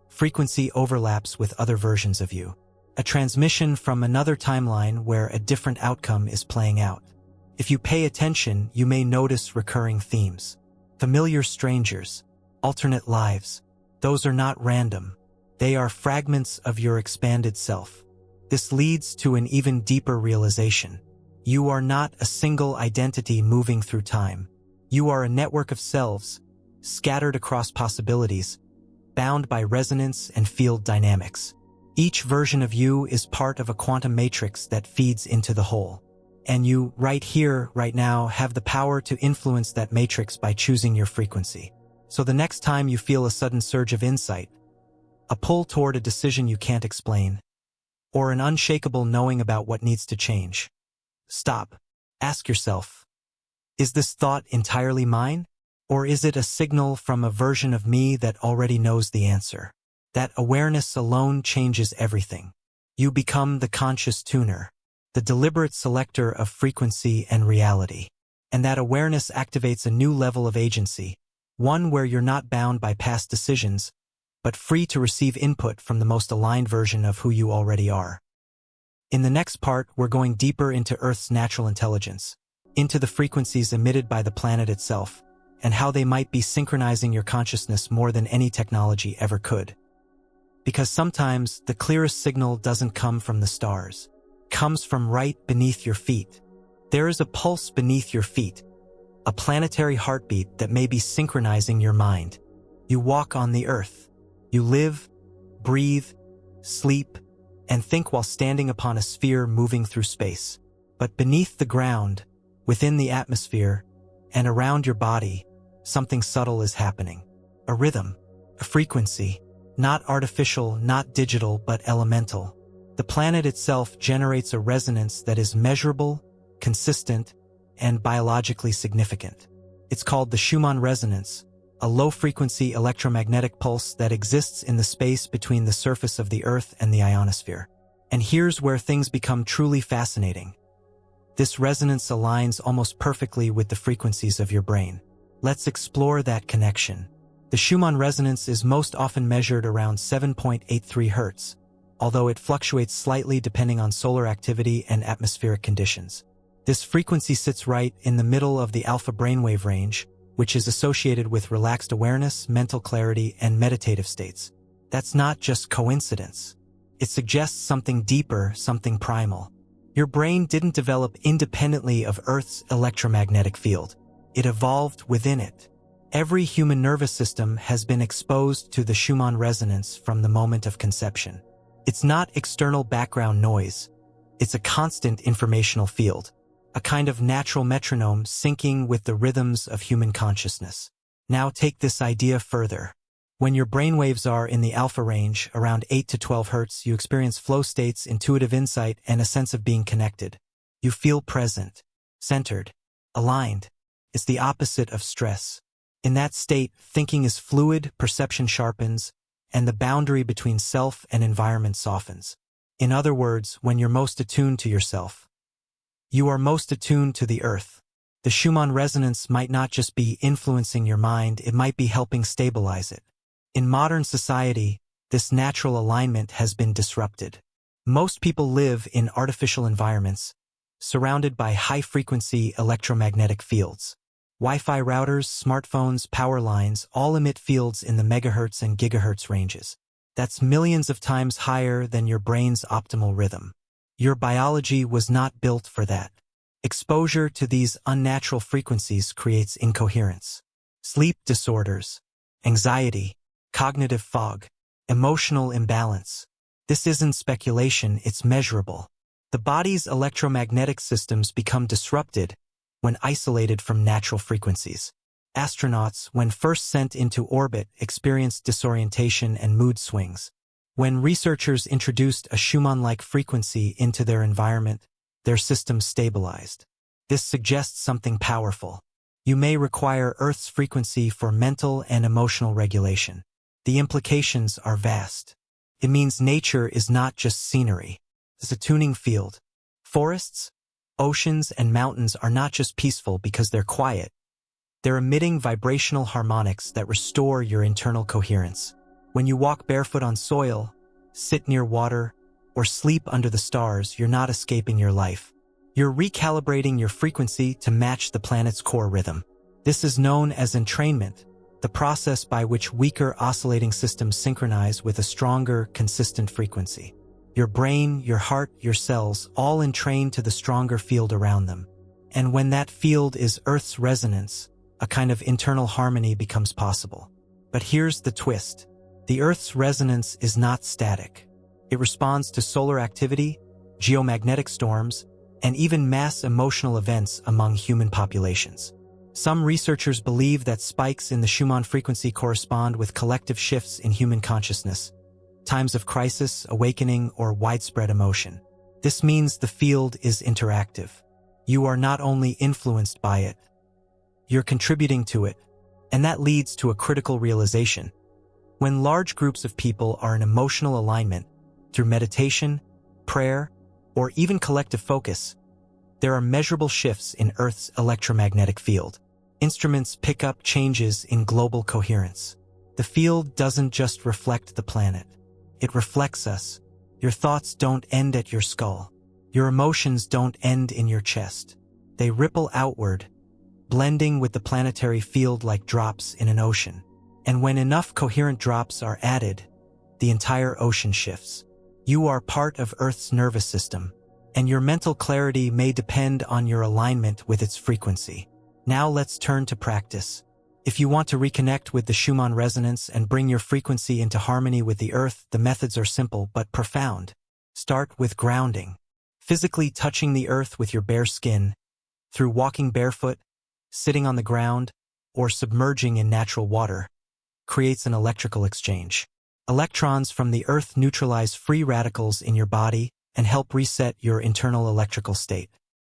frequency overlaps with other versions of you. A transmission from another timeline where a different outcome is playing out. If you pay attention, you may notice recurring themes. Familiar strangers, alternate lives. Those are not random. They are fragments of your expanded self. This leads to an even deeper realization. You are not a single identity moving through time. You are a network of selves, scattered across possibilities, bound by resonance and field dynamics. Each version of you is part of a quantum matrix that feeds into the whole. And you, right here, right now, have the power to influence that matrix by choosing your frequency. So the next time you feel a sudden surge of insight, a pull toward a decision you can't explain, or an unshakable knowing about what needs to change, stop. Ask yourself, is this thought entirely mine? Or is it a signal from a version of me that already knows the answer? That awareness alone changes everything. You become the conscious tuner, the deliberate selector of frequency and reality. And that awareness activates a new level of agency, one where you're not bound by past decisions, but free to receive input from the most aligned version of who you already are. In the next part, we're going deeper into Earth's natural intelligence, into the frequencies emitted by the planet itself, and how they might be synchronizing your consciousness more than any technology ever could. Because sometimes the clearest signal doesn't come from the stars. It comes from right beneath your feet. There is a pulse beneath your feet, a planetary heartbeat that may be synchronizing your mind. You walk on the earth. You live, breathe, sleep, and think while standing upon a sphere moving through space. But beneath the ground, within the atmosphere, and around your body, something subtle is happening. A rhythm, a frequency, not artificial, not digital, but elemental. The planet itself generates a resonance that is measurable, consistent, and biologically significant. It's called the Schumann Resonance, a low-frequency electromagnetic pulse that exists in the space between the surface of the Earth and the ionosphere. And here's where things become truly fascinating. This resonance aligns almost perfectly with the frequencies of your brain. Let's explore that connection. The Schumann resonance is most often measured around 7.83 Hz, although it fluctuates slightly depending on solar activity and atmospheric conditions. This frequency sits right in the middle of the alpha brainwave range, which is associated with relaxed awareness, mental clarity, and meditative states. That's not just coincidence. It suggests something deeper, something primal. Your brain didn't develop independently of Earth's electromagnetic field. It evolved within it. Every human nervous system has been exposed to the Schumann resonance from the moment of conception. It's not external background noise. It's a constant informational field, a kind of natural metronome syncing with the rhythms of human consciousness. Now take this idea further. When your brainwaves are in the alpha range, around 8 to 12 Hz, you experience flow states, intuitive insight, and a sense of being connected. You feel present, centered, aligned. It's the opposite of stress. In that state, thinking is fluid, perception sharpens, and the boundary between self and environment softens. In other words, when you're most attuned to yourself, you are most attuned to the Earth. The Schumann resonance might not just be influencing your mind, it might be helping stabilize it. In modern society, this natural alignment has been disrupted. Most people live in artificial environments, surrounded by high-frequency electromagnetic fields. Wi-Fi routers, smartphones, power lines all emit fields in the megahertz and gigahertz ranges. That's millions of times higher than your brain's optimal rhythm. Your biology was not built for that. Exposure to these unnatural frequencies creates incoherence, sleep disorders, anxiety, cognitive fog, emotional imbalance. This isn't speculation, it's measurable. The body's electromagnetic systems become disrupted when isolated from natural frequencies. Astronauts, when first sent into orbit, experienced disorientation and mood swings. When researchers introduced a Schumann-like frequency into their environment, their systems stabilized. This suggests something powerful. You may require Earth's frequency for mental and emotional regulation. The implications are vast. It means nature is not just scenery. It's a tuning field. Forests, oceans, and mountains are not just peaceful because they're quiet. They're emitting vibrational harmonics that restore your internal coherence. When you walk barefoot on soil, sit near water, or sleep under the stars, you're not escaping your life. You're recalibrating your frequency to match the planet's core rhythm. This is known as entrainment, the process by which weaker oscillating systems synchronize with a stronger, consistent frequency. Your brain, your heart, your cells all entrain to the stronger field around them. And when that field is Earth's resonance, a kind of internal harmony becomes possible. But here's the twist. The Earth's resonance is not static. It responds to solar activity, geomagnetic storms, and even mass emotional events among human populations. Some researchers believe that spikes in the Schumann frequency correspond with collective shifts in human consciousness, times of crisis, awakening, or widespread emotion. This means the field is interactive. You are not only influenced by it, you're contributing to it, and that leads to a critical realization. When large groups of people are in emotional alignment, through meditation, prayer, or even collective focus, there are measurable shifts in Earth's electromagnetic field. Instruments pick up changes in global coherence. The field doesn't just reflect the planet. It reflects us. Your thoughts don't end at your skull. Your emotions don't end in your chest. They ripple outward, blending with the planetary field like drops in an ocean. And when enough coherent drops are added, the entire ocean shifts. You are part of Earth's nervous system, and your mental clarity may depend on your alignment with its frequency. Now let's turn to practice. If you want to reconnect with the Schumann Resonance and bring your frequency into harmony with the Earth, the methods are simple but profound. Start with grounding. Physically touching the Earth with your bare skin, through walking barefoot, sitting on the ground, or submerging in natural water, creates an electrical exchange. Electrons from the Earth neutralize free radicals in your body and help reset your internal electrical state.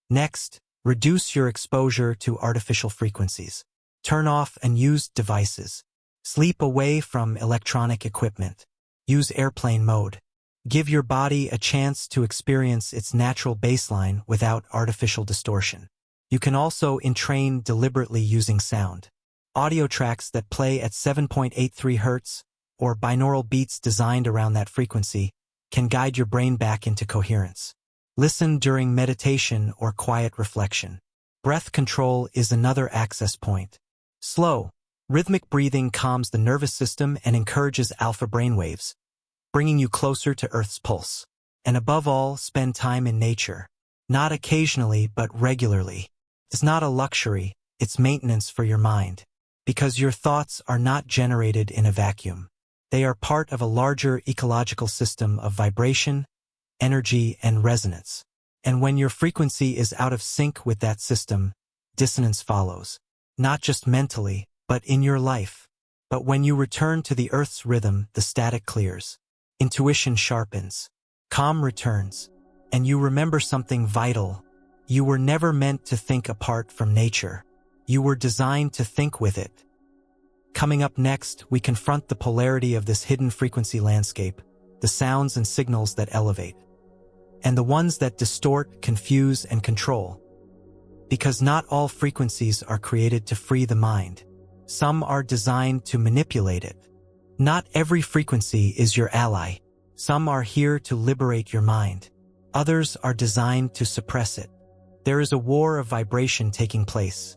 Next, reduce your exposure to artificial frequencies. Turn off unused devices. Sleep away from electronic equipment. Use airplane mode. Give your body a chance to experience its natural baseline without artificial distortion. You can also entrain deliberately using sound. Audio tracks that play at 7.83 Hz or binaural beats designed around that frequency can guide your brain back into coherence. Listen during meditation or quiet reflection. Breath control is another access point. Slow, rhythmic breathing calms the nervous system and encourages alpha brainwaves, bringing you closer to Earth's pulse. And above all, spend time in nature. Not occasionally, but regularly. It's not a luxury, it's maintenance for your mind. Because your thoughts are not generated in a vacuum. They are part of a larger ecological system of vibration, energy, and resonance. And when your frequency is out of sync with that system, dissonance follows. Not just mentally, but in your life. But when you return to the Earth's rhythm, the static clears. Intuition sharpens. Calm returns. And you remember something vital. You were never meant to think apart from nature. You were designed to think with it. Coming up next, we confront the polarity of this hidden frequency landscape, the sounds and signals that elevate, and the ones that distort, confuse, and control. Because not all frequencies are created to free the mind. Some are designed to manipulate it. Not every frequency is your ally. Some are here to liberate your mind. Others are designed to suppress it. There is a war of vibration taking place.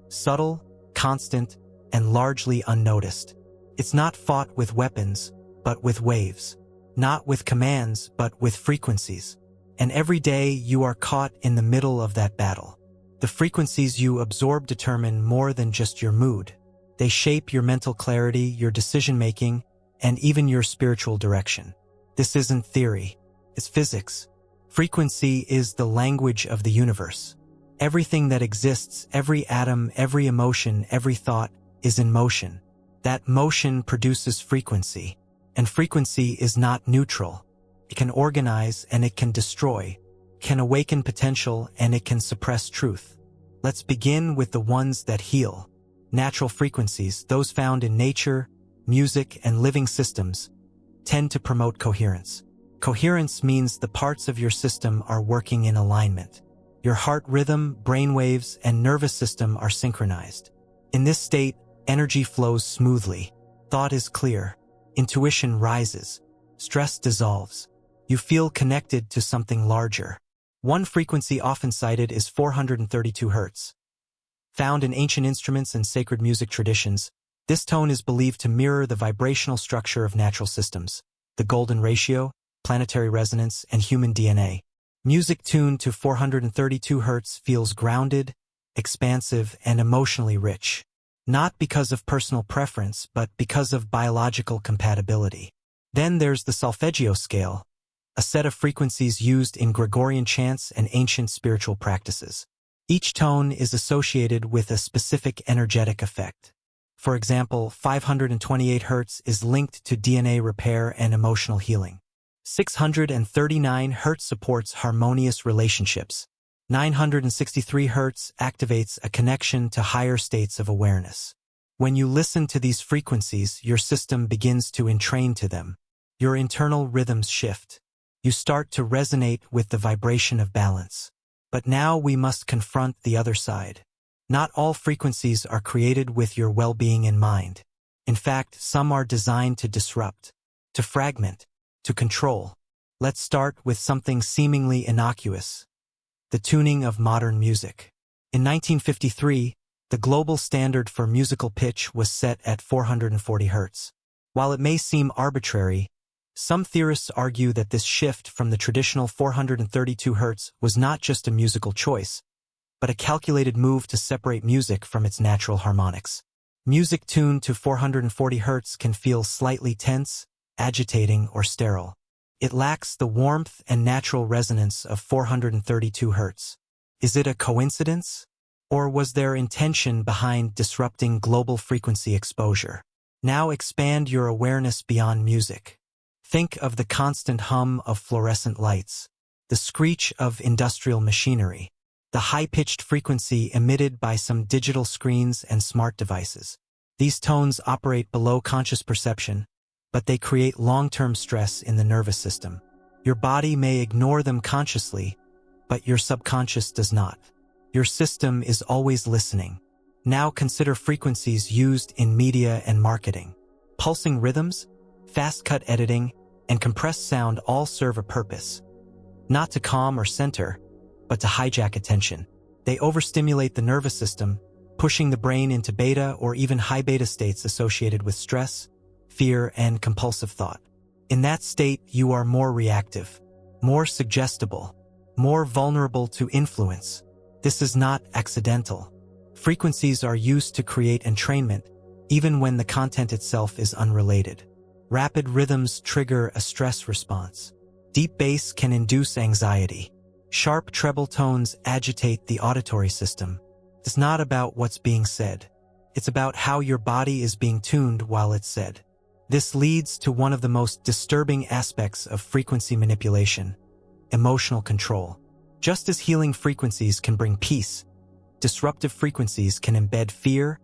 Subtle, constant, and largely unnoticed. It's not fought with weapons, but with waves. Not with commands, but with frequencies. And every day you are caught in the middle of that battle. The frequencies you absorb determine more than just your mood. They shape your mental clarity, your decision-making, and even your spiritual direction. This isn't theory. It's physics. Frequency is the language of the universe. Everything that exists, every atom, every emotion, every thought, is in motion. That motion produces frequency. And frequency is not neutral. It can organize and it can destroy. can awaken potential and it can suppress truth. Let's begin with the ones that heal. Natural frequencies, those found in nature, music, and living systems, tend to promote coherence. Coherence means the parts of your system are working in alignment. Your heart rhythm, brainwaves, and nervous system are synchronized. In this state, energy flows smoothly, thought is clear, intuition rises, stress dissolves. You feel connected to something larger. One frequency often cited is 432 Hz. Found in ancient instruments and sacred music traditions, this tone is believed to mirror the vibrational structure of natural systems, the golden ratio, planetary resonance, and human DNA. Music tuned to 432 Hz feels grounded, expansive, and emotionally rich. Not because of personal preference, but because of biological compatibility. Then there's the solfeggio scale, a set of frequencies used in Gregorian chants and ancient spiritual practices. Each tone is associated with a specific energetic effect. For example, 528 Hz is linked to DNA repair and emotional healing. 639 Hz supports harmonious relationships. 963 Hz activates a connection to higher states of awareness. When you listen to these frequencies, your system begins to entrain to them. Your internal rhythms shift. You start to resonate with the vibration of balance. But now we must confront the other side. Not all frequencies are created with your well-being in mind. In fact, some are designed to disrupt, to fragment, to control. Let's start with something seemingly innocuous: the tuning of modern music. In 1953, the global standard for musical pitch was set at 440 Hz. While it may seem arbitrary, some theorists argue that this shift from the traditional 432 Hz was not just a musical choice, but a calculated move to separate music from its natural harmonics. Music tuned to 440 Hz can feel slightly tense, agitating, or sterile. It lacks the warmth and natural resonance of 432 Hz. Is it a coincidence? Or was there intention behind disrupting global frequency exposure? Now expand your awareness beyond music. Think of the constant hum of fluorescent lights, the screech of industrial machinery, the high-pitched frequency emitted by some digital screens and smart devices. These tones operate below conscious perception, but they create long-term stress in the nervous system. Your body may ignore them consciously, but your subconscious does not. Your system is always listening. Now consider frequencies used in media and marketing. Pulsing rhythms, fast-cut editing, and compressed sound all serve a purpose. Not to calm or center, but to hijack attention. They overstimulate the nervous system, pushing the brain into beta or even high beta states associated with stress, fear, and compulsive thought. In that state, you are more reactive, more suggestible, more vulnerable to influence. This is not accidental. Frequencies are used to create entrainment, even when the content itself is unrelated. Rapid rhythms trigger a stress response. Deep bass can induce anxiety. Sharp treble tones agitate the auditory system. It's not about what's being said. It's about how your body is being tuned while it's said. This leads to one of the most disturbing aspects of frequency manipulation: emotional control. Just as healing frequencies can bring peace, disruptive frequencies can embed fear,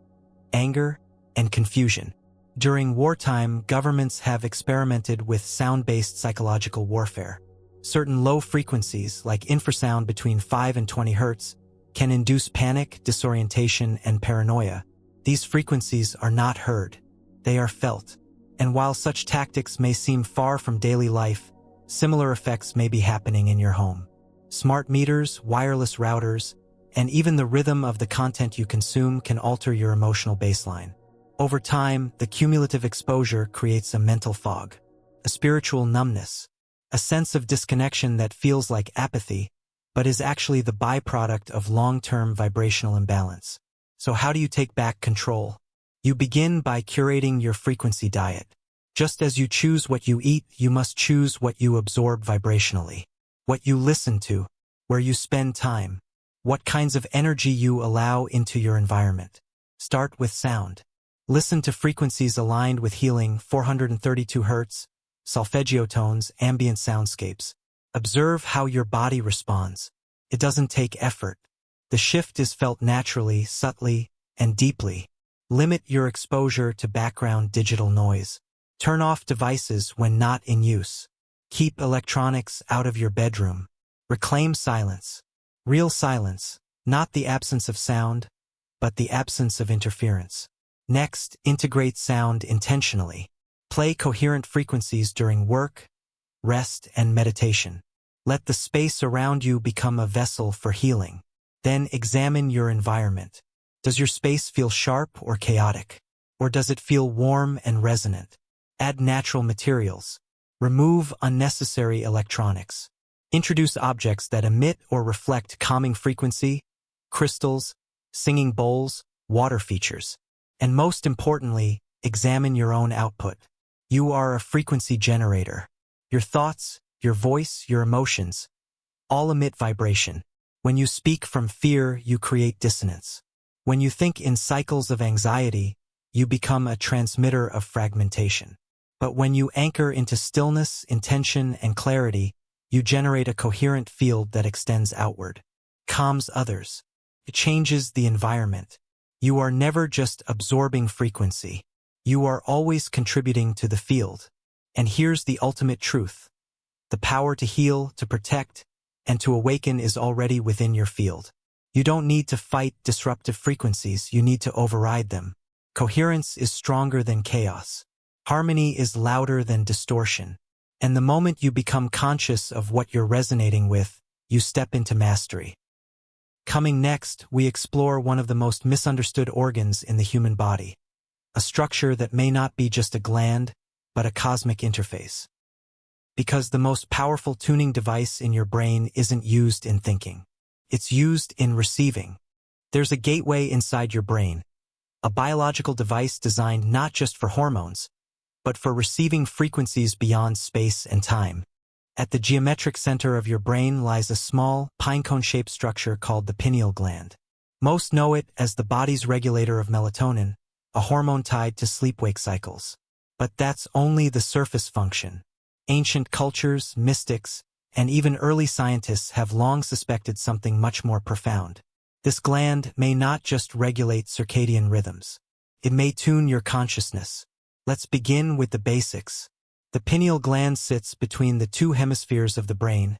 anger, and confusion. During wartime, governments have experimented with sound-based psychological warfare. Certain low frequencies, like infrasound between 5 and 20 Hz, can induce panic, disorientation, and paranoia. These frequencies are not heard. They are felt. And while such tactics may seem far from daily life, similar effects may be happening in your home. Smart meters, wireless routers, and even the rhythm of the content you consume can alter your emotional baseline. Over time, the cumulative exposure creates a mental fog, a spiritual numbness, a sense of disconnection that feels like apathy, but is actually the byproduct of long-term vibrational imbalance. So how do you take back control? You begin by curating your frequency diet. Just as you choose what you eat, you must choose what you absorb vibrationally. What you listen to, where you spend time, what kinds of energy you allow into your environment. Start with sound. Listen to frequencies aligned with healing, 432 Hz, solfeggio tones, ambient soundscapes. Observe how your body responds. It doesn't take effort. The shift is felt naturally, subtly, and deeply. Limit your exposure to background digital noise. Turn off devices when not in use. Keep electronics out of your bedroom. Reclaim silence. Real silence, not the absence of sound, but the absence of interference. Next, integrate sound intentionally. Play coherent frequencies during work, rest, and meditation. Let the space around you become a vessel for healing. Then examine your environment. Does your space feel sharp or chaotic? Or does it feel warm and resonant? Add natural materials. Remove unnecessary electronics. Introduce objects that emit or reflect calming frequency, crystals, singing bowls, water features. And most importantly, examine your own output. You are a frequency generator. Your thoughts, your voice, your emotions, all emit vibration. When you speak from fear, you create dissonance. When you think in cycles of anxiety, you become a transmitter of fragmentation. But when you anchor into stillness, intention, and clarity, you generate a coherent field that extends outward, calms others. It changes the environment. You are never just absorbing frequency. You are always contributing to the field. And here's the ultimate truth. The power to heal, to protect, and to awaken is already within your field. You don't need to fight disruptive frequencies, you need to override them. Coherence is stronger than chaos. Harmony is louder than distortion. And the moment you become conscious of what you're resonating with, you step into mastery. Coming next, we explore one of the most misunderstood organs in the human body. A structure that may not be just a gland, but a cosmic interface. Because the most powerful tuning device in your brain isn't used in thinking. It's used in receiving. There's a gateway inside your brain, a biological device designed not just for hormones, but for receiving frequencies beyond space and time. At the geometric center of your brain lies a small, pinecone-shaped structure called the pineal gland. Most know it as the body's regulator of melatonin, a hormone tied to sleep-wake cycles. But that's only the surface function. Ancient cultures, mystics, and even early scientists have long suspected something much more profound. This gland may not just regulate circadian rhythms. It may tune your consciousness. Let's begin with the basics. The pineal gland sits between the two hemispheres of the brain,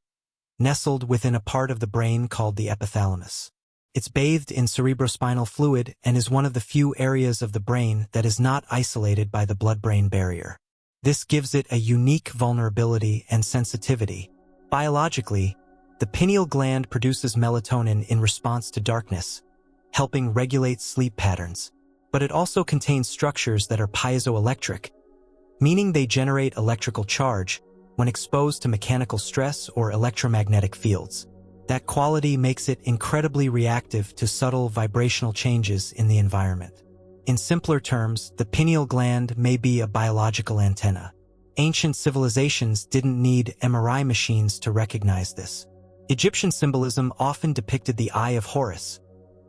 nestled within a part of the brain called the epithalamus. It's bathed in cerebrospinal fluid and is one of the few areas of the brain that is not isolated by the blood-brain barrier. This gives it a unique vulnerability and sensitivity. Biologically, the pineal gland produces melatonin in response to darkness, helping regulate sleep patterns. But it also contains structures that are piezoelectric, meaning they generate electrical charge when exposed to mechanical stress or electromagnetic fields. That quality makes it incredibly reactive to subtle vibrational changes in the environment. In simpler terms, the pineal gland may be a biological antenna. Ancient civilizations didn't need MRI machines to recognize this. Egyptian symbolism often depicted the Eye of Horus,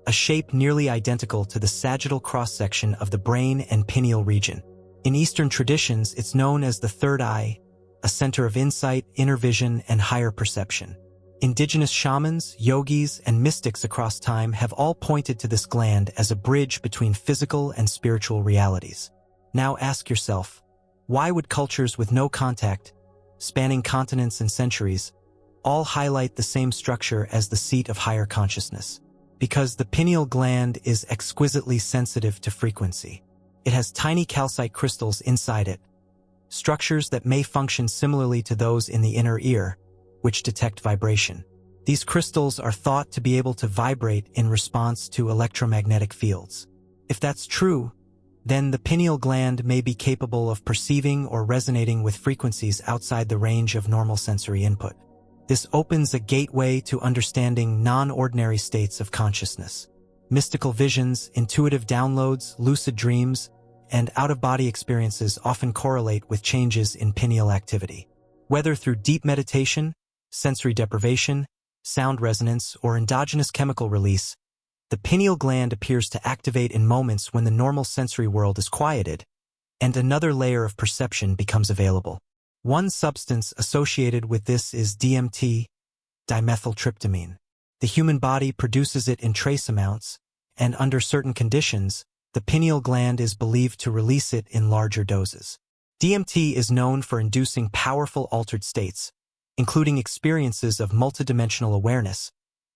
a shape nearly identical to the sagittal cross-section of the brain and pineal region. In Eastern traditions, it's known as the third eye, a center of insight, inner vision, and higher perception. Indigenous shamans, yogis, and mystics across time have all pointed to this gland as a bridge between physical and spiritual realities. Now ask yourself, why would cultures with no contact, spanning continents and centuries, all highlight the same structure as the seat of higher consciousness? Because the pineal gland is exquisitely sensitive to frequency. It has tiny calcite crystals inside it, structures that may function similarly to those in the inner ear, which detect vibration. These crystals are thought to be able to vibrate in response to electromagnetic fields. If that's true, then the pineal gland may be capable of perceiving or resonating with frequencies outside the range of normal sensory input. This opens a gateway to understanding non-ordinary states of consciousness. Mystical visions, intuitive downloads, lucid dreams, and out-of-body experiences often correlate with changes in pineal activity. Whether through deep meditation, sensory deprivation, sound resonance, or endogenous chemical release, the pineal gland appears to activate in moments when the normal sensory world is quieted, and another layer of perception becomes available. One substance associated with this is DMT, dimethyltryptamine. The human body produces it in trace amounts, and under certain conditions, the pineal gland is believed to release it in larger doses. DMT is known for inducing powerful altered states, including experiences of multidimensional awareness,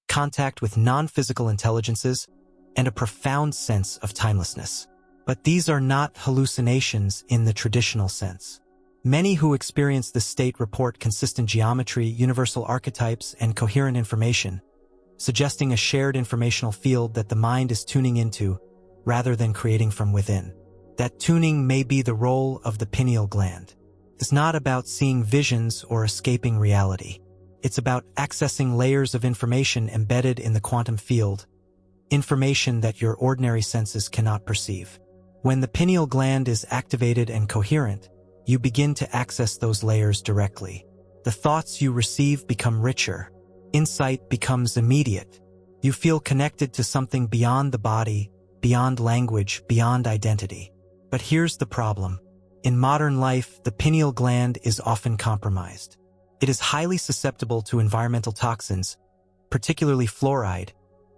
contact with non-physical intelligences, and a profound sense of timelessness. But these are not hallucinations in the traditional sense. Many who experience this state report consistent geometry, universal archetypes, and coherent information, suggesting a shared informational field that the mind is tuning into rather than creating from within. That tuning may be the role of the pineal gland. It's not about seeing visions or escaping reality. It's about accessing layers of information embedded in the quantum field, information that your ordinary senses cannot perceive. When the pineal gland is activated and coherent, you begin to access those layers directly. The thoughts you receive become richer. Insight becomes immediate. You feel connected to something beyond the body, beyond language, beyond identity. But here's the problem. In modern life, the pineal gland is often compromised. It is highly susceptible to environmental toxins, particularly fluoride,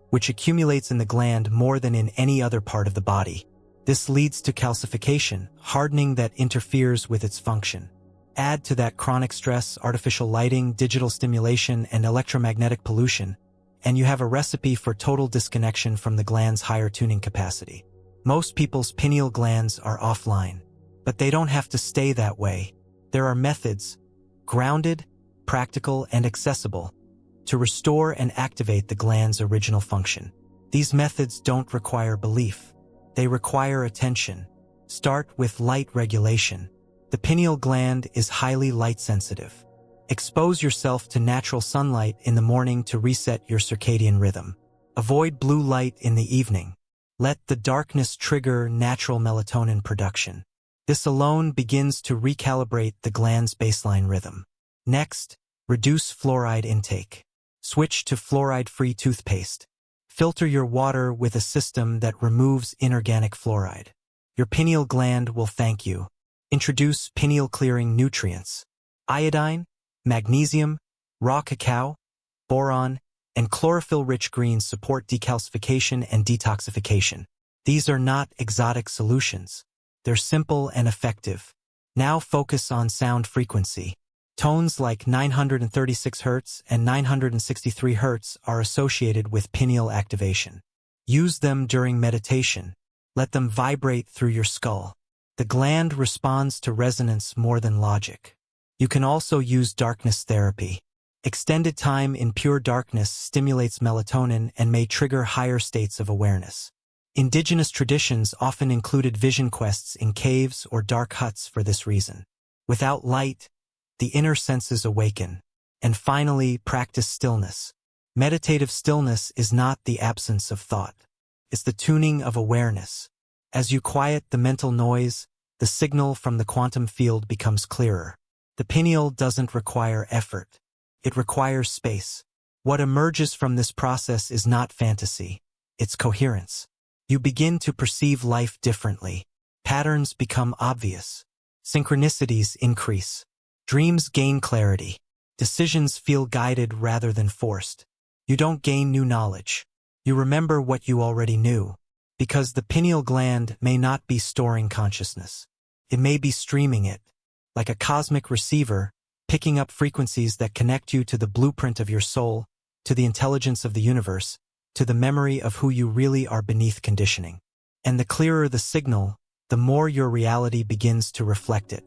which accumulates in the gland more than in any other part of the body. This leads to calcification, hardening that interferes with its function. Add to that chronic stress, artificial lighting, digital stimulation, and electromagnetic pollution, and you have a recipe for total disconnection from the gland's higher tuning capacity. Most people's pineal glands are offline, but they don't have to stay that way. There are methods, grounded, practical, and accessible, to restore and activate the gland's original function. These methods don't require belief. They require attention. Start with light regulation. The pineal gland is highly light-sensitive. Expose yourself to natural sunlight in the morning to reset your circadian rhythm. Avoid blue light in the evening. Let the darkness trigger natural melatonin production. This alone begins to recalibrate the gland's baseline rhythm. Next, reduce fluoride intake. Switch to fluoride-free toothpaste. Filter your water with a system that removes inorganic fluoride. Your pineal gland will thank you. Introduce pineal-clearing nutrients. Iodine, magnesium, raw cacao, boron, and chlorophyll-rich greens support decalcification and detoxification. These are not exotic solutions. They're simple and effective. Now focus on sound frequency. Tones like 936 Hz and 963 Hz are associated with pineal activation. Use them during meditation. Let them vibrate through your skull. The gland responds to resonance more than logic. You can also use darkness therapy. Extended time in pure darkness stimulates melatonin and may trigger higher states of awareness. Indigenous traditions often included vision quests in caves or dark huts for this reason. Without light, the inner senses awaken. And finally, practice stillness. Meditative stillness is not the absence of thought. It's the tuning of awareness. As you quiet the mental noise, the signal from the quantum field becomes clearer. The pineal doesn't require effort. It requires space. What emerges from this process is not fantasy. It's coherence. You begin to perceive life differently. Patterns become obvious. Synchronicities increase. Dreams gain clarity. Decisions feel guided rather than forced. You don't gain new knowledge. You remember what you already knew. Because the pineal gland may not be storing consciousness. It may be streaming it, like a cosmic receiver, picking up frequencies that connect you to the blueprint of your soul, to the intelligence of the universe, to the memory of who you really are beneath conditioning. And the clearer the signal, the more your reality begins to reflect it.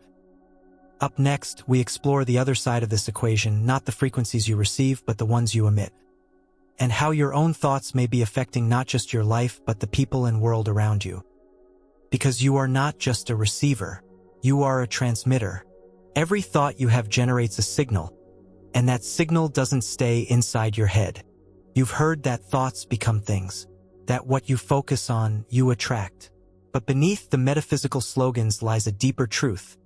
Up next, we explore the other side of this equation, not the frequencies you receive, but the ones you emit. And how your own thoughts may be affecting not just your life, but the people and world around you. Because you are not just a receiver, you are a transmitter. Every thought you have generates a signal, and that signal doesn't stay inside your head. You've heard that thoughts become things, that what you focus on, you attract. But beneath the metaphysical slogans lies a deeper truth.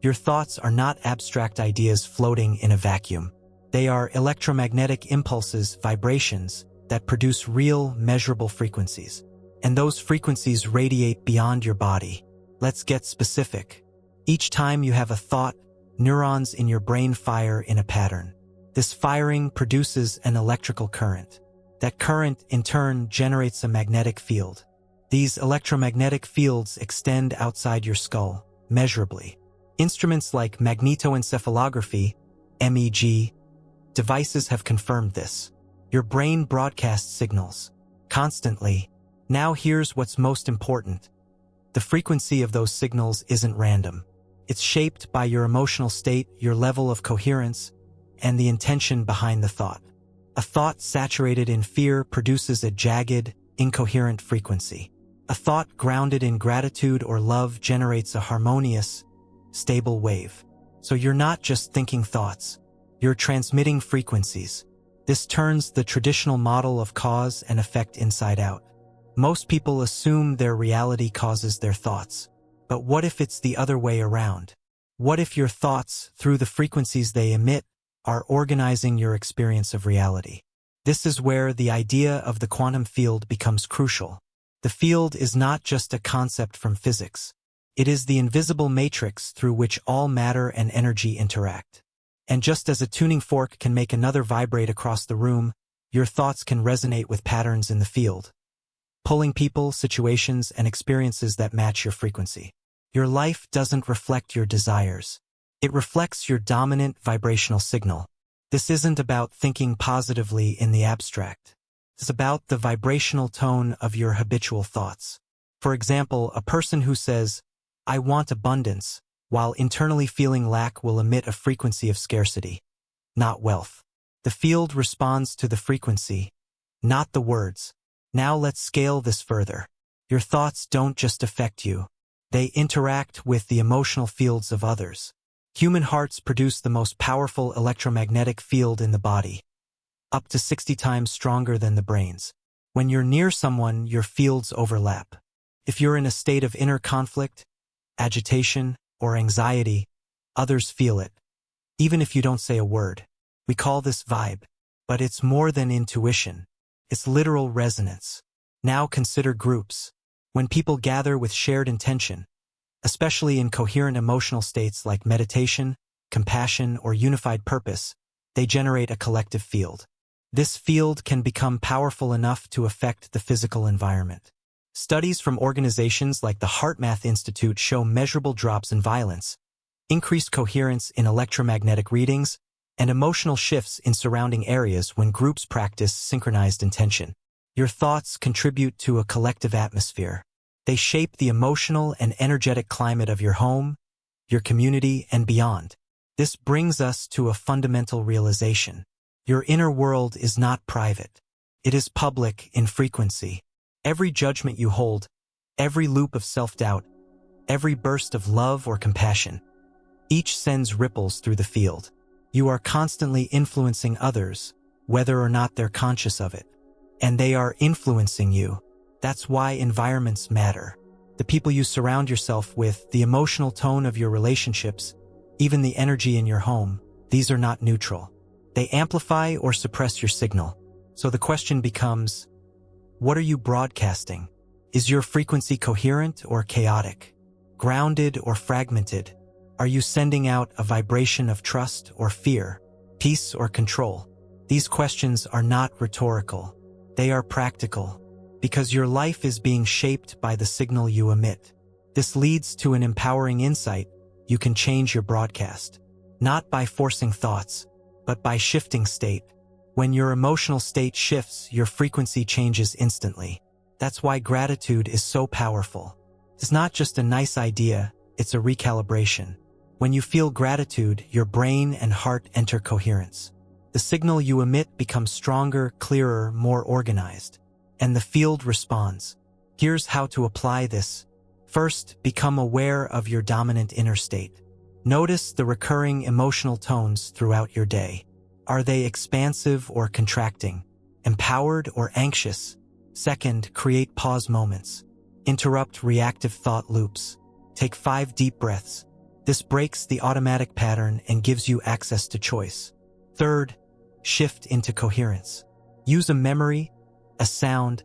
Your thoughts are not abstract ideas floating in a vacuum. They are electromagnetic impulses, vibrations, that produce real, measurable frequencies. And those frequencies radiate beyond your body. Let's get specific. Each time you have a thought, neurons in your brain fire in a pattern. This firing produces an electrical current. That current, in turn, generates a magnetic field. These electromagnetic fields extend outside your skull, measurably. Instruments like magnetoencephalography, MEG, devices have confirmed this. Your brain broadcasts signals constantly. Now here's what's most important. The frequency of those signals isn't random. It's shaped by your emotional state, your level of coherence, and the intention behind the thought. A thought saturated in fear produces a jagged, incoherent frequency. A thought grounded in gratitude or love generates a harmonious, stable wave. So you're not just thinking thoughts, you're transmitting frequencies. This turns the traditional model of cause and effect inside out. Most people assume their reality causes their thoughts. But what if it's the other way around? What if your thoughts, through the frequencies they emit, are organizing your experience of reality? This is where the idea of the quantum field becomes crucial. The field is not just a concept from physics. It is the invisible matrix through which all matter and energy interact. And just as a tuning fork can make another vibrate across the room, your thoughts can resonate with patterns in the field, pulling people, situations, and experiences that match your frequency. Your life doesn't reflect your desires. It reflects your dominant vibrational signal. This isn't about thinking positively in the abstract. It's about the vibrational tone of your habitual thoughts. For example, a person who says, "I want abundance," while internally feeling lack will emit a frequency of scarcity, not wealth. The field responds to the frequency, not the words. Now let's scale this further. Your thoughts don't just affect you. They interact with the emotional fields of others. Human hearts produce the most powerful electromagnetic field in the body, up to 60 times stronger than the brain's. When you're near someone, your fields overlap. If you're in a state of inner conflict, agitation, or anxiety, others feel it, even if you don't say a word. We call this vibe, but it's more than intuition. It's literal resonance. Now consider groups. When people gather with shared intention, especially in coherent emotional states like meditation, compassion, or unified purpose, they generate a collective field. This field can become powerful enough to affect the physical environment. Studies from organizations like the HeartMath Institute show measurable drops in violence, increased coherence in electromagnetic readings, and emotional shifts in surrounding areas when groups practice synchronized intention. Your thoughts contribute to a collective atmosphere. They shape the emotional and energetic climate of your home, your community, and beyond. This brings us to a fundamental realization. Your inner world is not private. It is public in frequency. Every judgment you hold, every loop of self-doubt, every burst of love or compassion, each sends ripples through the field. You are constantly influencing others, whether or not they're conscious of it. And they are influencing you. That's why environments matter. The people you surround yourself with, the emotional tone of your relationships, even the energy in your home, these are not neutral. They amplify or suppress your signal. So the question becomes, what are you broadcasting? Is your frequency coherent or chaotic? Grounded or fragmented? Are you sending out a vibration of trust or fear, peace or control? These questions are not rhetorical. They are practical, because your life is being shaped by the signal you emit. This leads to an empowering insight. You can change your broadcast, not by forcing thoughts, but by shifting state. When your emotional state shifts, your frequency changes instantly. That's why gratitude is so powerful. It's not just a nice idea, it's a recalibration. When you feel gratitude, your brain and heart enter coherence. The signal you emit becomes stronger, clearer, more organized, and the field responds. Here's how to apply this. First, become aware of your dominant inner state. Notice the recurring emotional tones throughout your day. Are they expansive or contracting? Empowered or anxious? Second, create pause moments. Interrupt reactive thought loops. Take 5 deep breaths. This breaks the automatic pattern and gives you access to choice. Third, shift into coherence. Use a memory, a sound,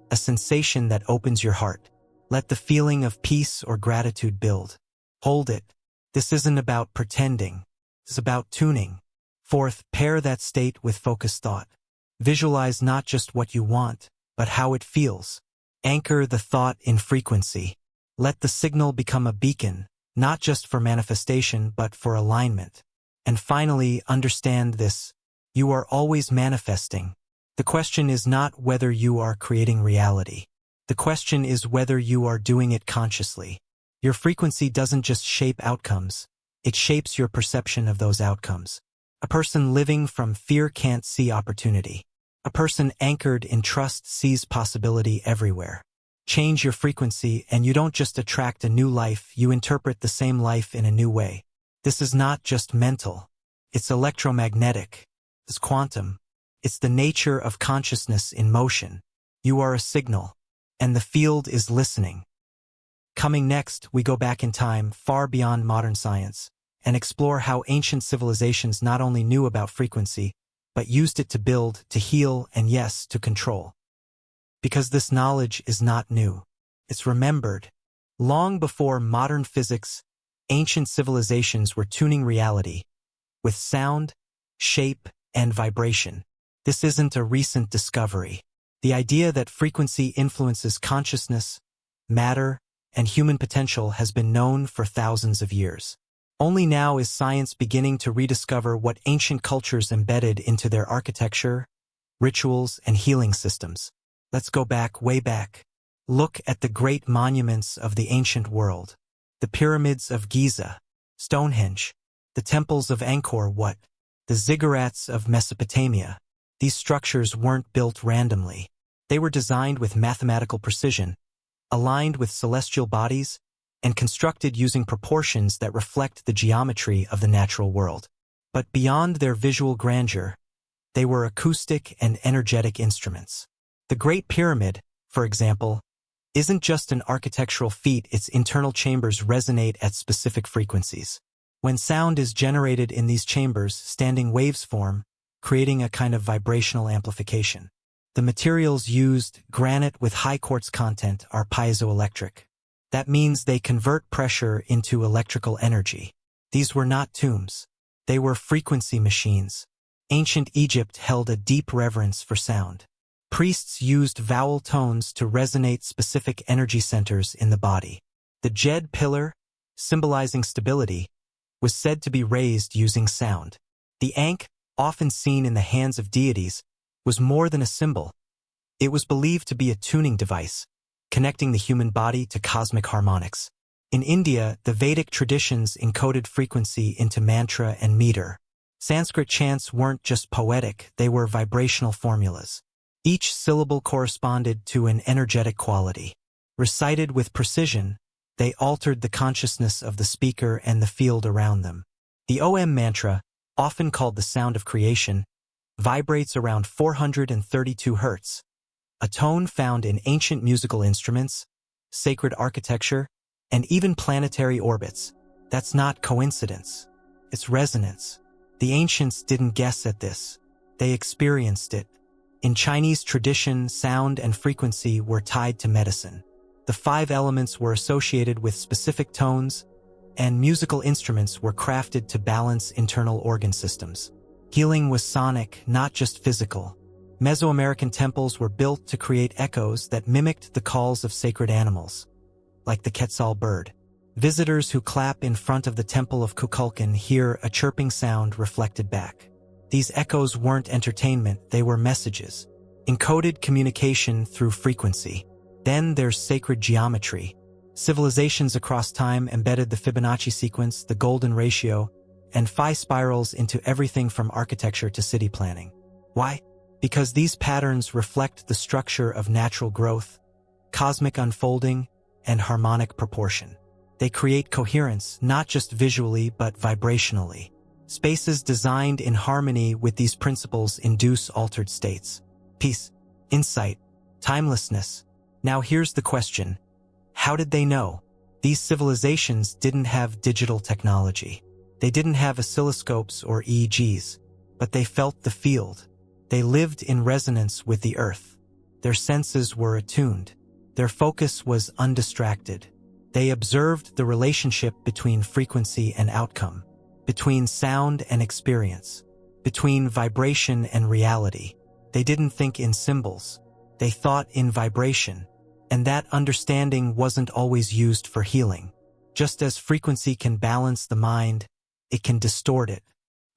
a sensation that opens your heart. Let the feeling of peace or gratitude build. Hold it. This isn't about pretending. It's about tuning. Fourth, pair that state with focused thought. Visualize not just what you want, but how it feels. Anchor the thought in frequency. Let the signal become a beacon, not just for manifestation but for alignment. And finally, understand this. You are always manifesting. The question is not whether you are creating reality. The question is whether you are doing it consciously. Your frequency doesn't just shape outcomes, it shapes your perception of those outcomes. A person living from fear can't see opportunity. A person anchored in trust sees possibility everywhere. Change your frequency and you don't just attract a new life, you interpret the same life in a new way. This is not just mental. It's electromagnetic. It's quantum. It's the nature of consciousness in motion. You are a signal, and the field is listening. Coming next, we go back in time, far beyond modern science, and explore how ancient civilizations not only knew about frequency, but used it to build, to heal, and yes, to control. Because this knowledge is not new. It's remembered. Long before modern physics, ancient civilizations were tuning reality with sound, shape, and vibration. This isn't a recent discovery. The idea that frequency influences consciousness, matter, and human potential has been known for thousands of years. Only now is science beginning to rediscover what ancient cultures embedded into their architecture, rituals, and healing systems. Let's go back, way back. Look at the great monuments of the ancient world. The pyramids of Giza, Stonehenge, the temples of Angkor Wat, the ziggurats of Mesopotamia. These structures weren't built randomly. They were designed with mathematical precision, aligned with celestial bodies, and constructed using proportions that reflect the geometry of the natural world. But beyond their visual grandeur, they were acoustic and energetic instruments. The Great Pyramid, for example, isn't just an architectural feat, its internal chambers resonate at specific frequencies. When sound is generated in these chambers, standing waves form, creating a kind of vibrational amplification. The materials used, granite with high quartz content, are piezoelectric. That means they convert pressure into electrical energy. These were not tombs. They were frequency machines. Ancient Egypt held a deep reverence for sound. Priests used vowel tones to resonate specific energy centers in the body. The Djed pillar, symbolizing stability, was said to be raised using sound. The Ankh, often seen in the hands of deities, was more than a symbol. It was believed to be a tuning device, connecting the human body to cosmic harmonics. In India, the Vedic traditions encoded frequency into mantra and meter. Sanskrit chants weren't just poetic, they were vibrational formulas. Each syllable corresponded to an energetic quality. Recited with precision, they altered the consciousness of the speaker and the field around them. The Om mantra, often called the sound of creation, vibrates around 432 Hz, a tone found in ancient musical instruments, sacred architecture, and even planetary orbits. That's not coincidence. It's resonance. The ancients didn't guess at this. They experienced it. In Chinese tradition, sound and frequency were tied to medicine. The 5 elements were associated with specific tones, and musical instruments were crafted to balance internal organ systems. Healing was sonic, not just physical. Mesoamerican temples were built to create echoes that mimicked the calls of sacred animals, like the Quetzal bird. Visitors who clap in front of the temple of Kukulkan hear a chirping sound reflected back. These echoes weren't entertainment, they were messages. Encoded communication through frequency. Then there's sacred geometry. Civilizations across time embedded the Fibonacci sequence, the golden ratio, and phi spirals into everything from architecture to city planning. Why? Because these patterns reflect the structure of natural growth, cosmic unfolding, and harmonic proportion. They create coherence, not just visually but vibrationally. Spaces designed in harmony with these principles induce altered states. Peace, insight, timelessness. Now here's the question. How did they know? These civilizations didn't have digital technology. They didn't have oscilloscopes or EEGs, but they felt the field. They lived in resonance with the earth. Their senses were attuned. Their focus was undistracted. They observed the relationship between frequency and outcome, between sound and experience, between vibration and reality. They didn't think in symbols. They thought in vibration. And that understanding wasn't always used for healing. Just as frequency can balance the mind, it can distort it.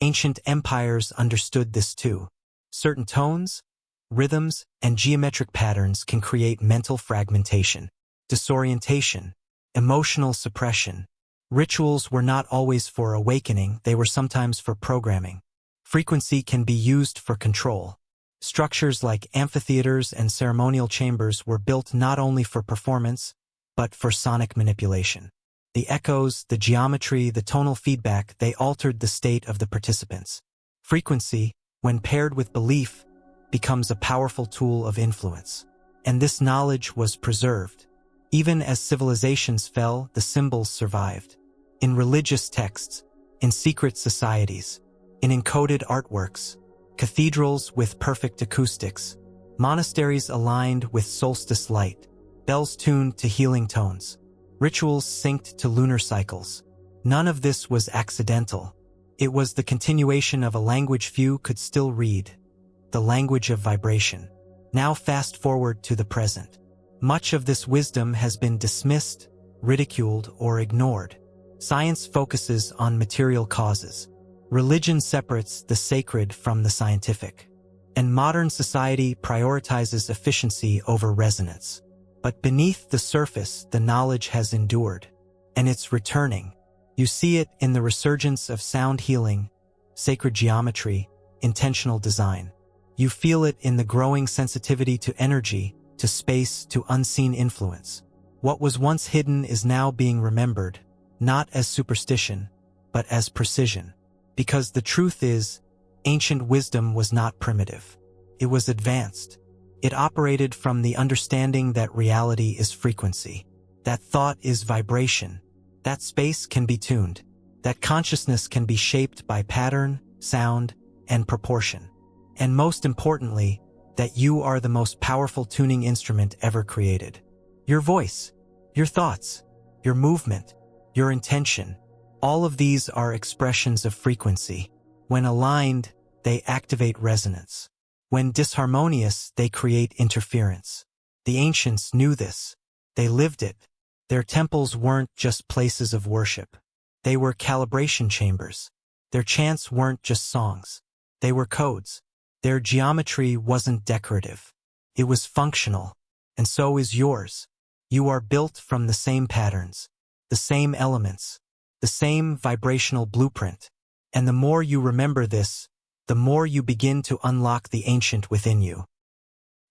Ancient empires understood this too. Certain tones, rhythms, and geometric patterns can create mental fragmentation, disorientation, emotional suppression. Rituals were not always for awakening, they were sometimes for programming. Frequency can be used for control. Structures like amphitheaters and ceremonial chambers were built not only for performance, but for sonic manipulation. The echoes, the geometry, the tonal feedback, they altered the state of the participants. Frequency, when paired with belief, becomes a powerful tool of influence. And this knowledge was preserved. Even as civilizations fell, the symbols survived. In religious texts, in secret societies, in encoded artworks, cathedrals with perfect acoustics, monasteries aligned with solstice light, bells tuned to healing tones, rituals synced to lunar cycles. None of this was accidental. It was the continuation of a language few could still read, the language of vibration. Now fast forward to the present. Much of this wisdom has been dismissed, ridiculed, or ignored. Science focuses on material causes. Religion separates the sacred from the scientific. And modern society prioritizes efficiency over resonance. But beneath the surface, the knowledge has endured. And it's returning. You see it in the resurgence of sound healing, sacred geometry, intentional design. You feel it in the growing sensitivity to energy, to space, to unseen influence. What was once hidden is now being remembered, not as superstition, but as precision. Because the truth is, ancient wisdom was not primitive. It was advanced. It operated from the understanding that reality is frequency, that thought is vibration, that space can be tuned, that consciousness can be shaped by pattern, sound, and proportion. And most importantly, that you are the most powerful tuning instrument ever created. Your voice, your thoughts, your movement, your intention, all of these are expressions of frequency. When aligned, they activate resonance. When disharmonious, they create interference. The ancients knew this. They lived it. Their temples weren't just places of worship. They were calibration chambers. Their chants weren't just songs. They were codes. Their geometry wasn't decorative. It was functional. And so is yours. You are built from the same patterns, the same elements, the same vibrational blueprint. And the more you remember this, the more you begin to unlock the ancient within you.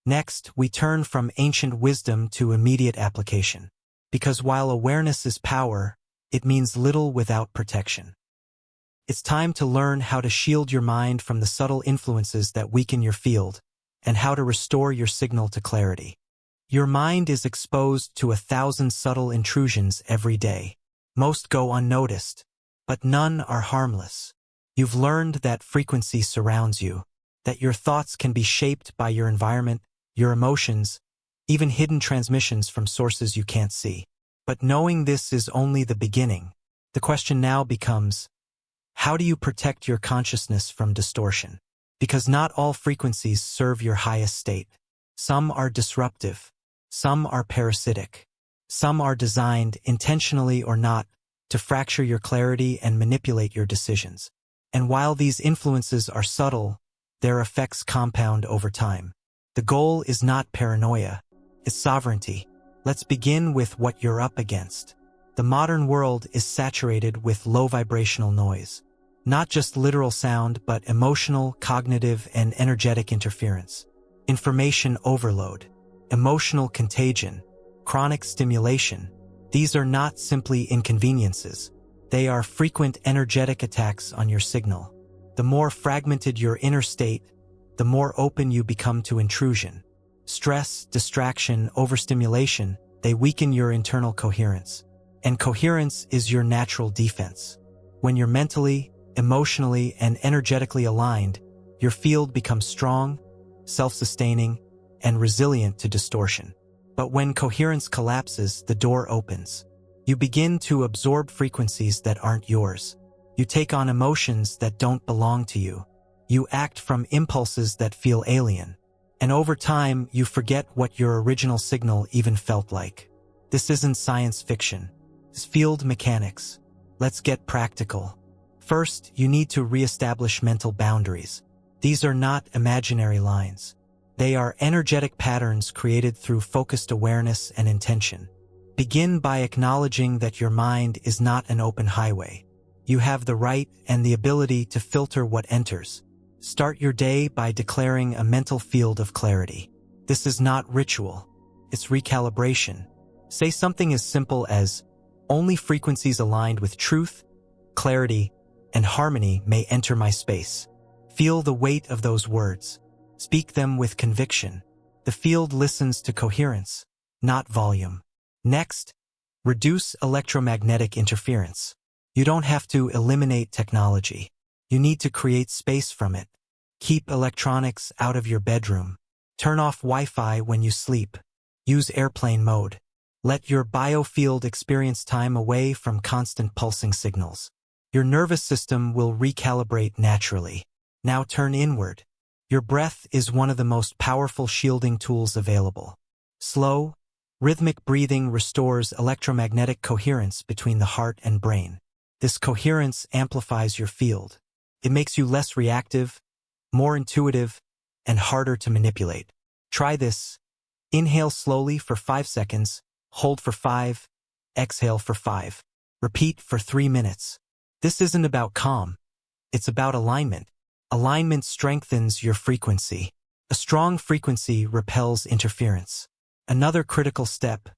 Next, we turn from ancient wisdom to immediate application. Because while awareness is power, it means little without protection. It's time to learn how to shield your mind from the subtle influences that weaken your field, and how to restore your signal to clarity. Your mind is exposed to 1,000 subtle intrusions every day. Most go unnoticed, but none are harmless. You've learned that frequency surrounds you, that your thoughts can be shaped by your environment, your emotions, even hidden transmissions from sources you can't see. But knowing this is only the beginning. The question now becomes, how do you protect your consciousness from distortion? Because not all frequencies serve your highest state. Some are disruptive. Some are parasitic. Some are designed, intentionally or not, to fracture your clarity and manipulate your decisions. And while these influences are subtle, their effects compound over time. The goal is not paranoia, it's sovereignty. Let's begin with what you're up against. The modern world is saturated with low vibrational noise. Not just literal sound, but emotional, cognitive, and energetic interference. Information overload, emotional contagion, chronic stimulation. These are not simply inconveniences. They are frequent energetic attacks on your signal. The more fragmented your inner state, the more open you become to intrusion. Stress, distraction, overstimulation, they weaken your internal coherence. And coherence is your natural defense. When you're mentally, emotionally, and energetically aligned, your field becomes strong, self-sustaining, and resilient to distortion. But when coherence collapses, the door opens. You begin to absorb frequencies that aren't yours. You take on emotions that don't belong to you. You act from impulses that feel alien. And over time, you forget what your original signal even felt like. This isn't science fiction. It's field mechanics. Let's get practical. First, you need to reestablish mental boundaries. These are not imaginary lines. They are energetic patterns created through focused awareness and intention. Begin by acknowledging that your mind is not an open highway. You have the right and the ability to filter what enters. Start your day by declaring a mental field of clarity. This is not ritual. It's recalibration. Say something as simple as, only frequencies aligned with truth, clarity, and harmony may enter my space. Feel the weight of those words. Speak them with conviction. The field listens to coherence, not volume. Next, reduce electromagnetic interference. You don't have to eliminate technology. You need to create space from it. Keep electronics out of your bedroom. Turn off Wi-Fi when you sleep. Use airplane mode. Let your biofield experience time away from constant pulsing signals. Your nervous system will recalibrate naturally. Now turn inward. Your breath is one of the most powerful shielding tools available. Slow, rhythmic breathing restores electromagnetic coherence between the heart and brain. This coherence amplifies your field. It makes you less reactive, more intuitive, and harder to manipulate. Try this. Inhale slowly for 5 seconds. Hold for 5, exhale for 5. Repeat for 3 minutes. This isn't about calm. It's about alignment. Alignment strengthens your frequency. A strong frequency repels interference. Another critical step: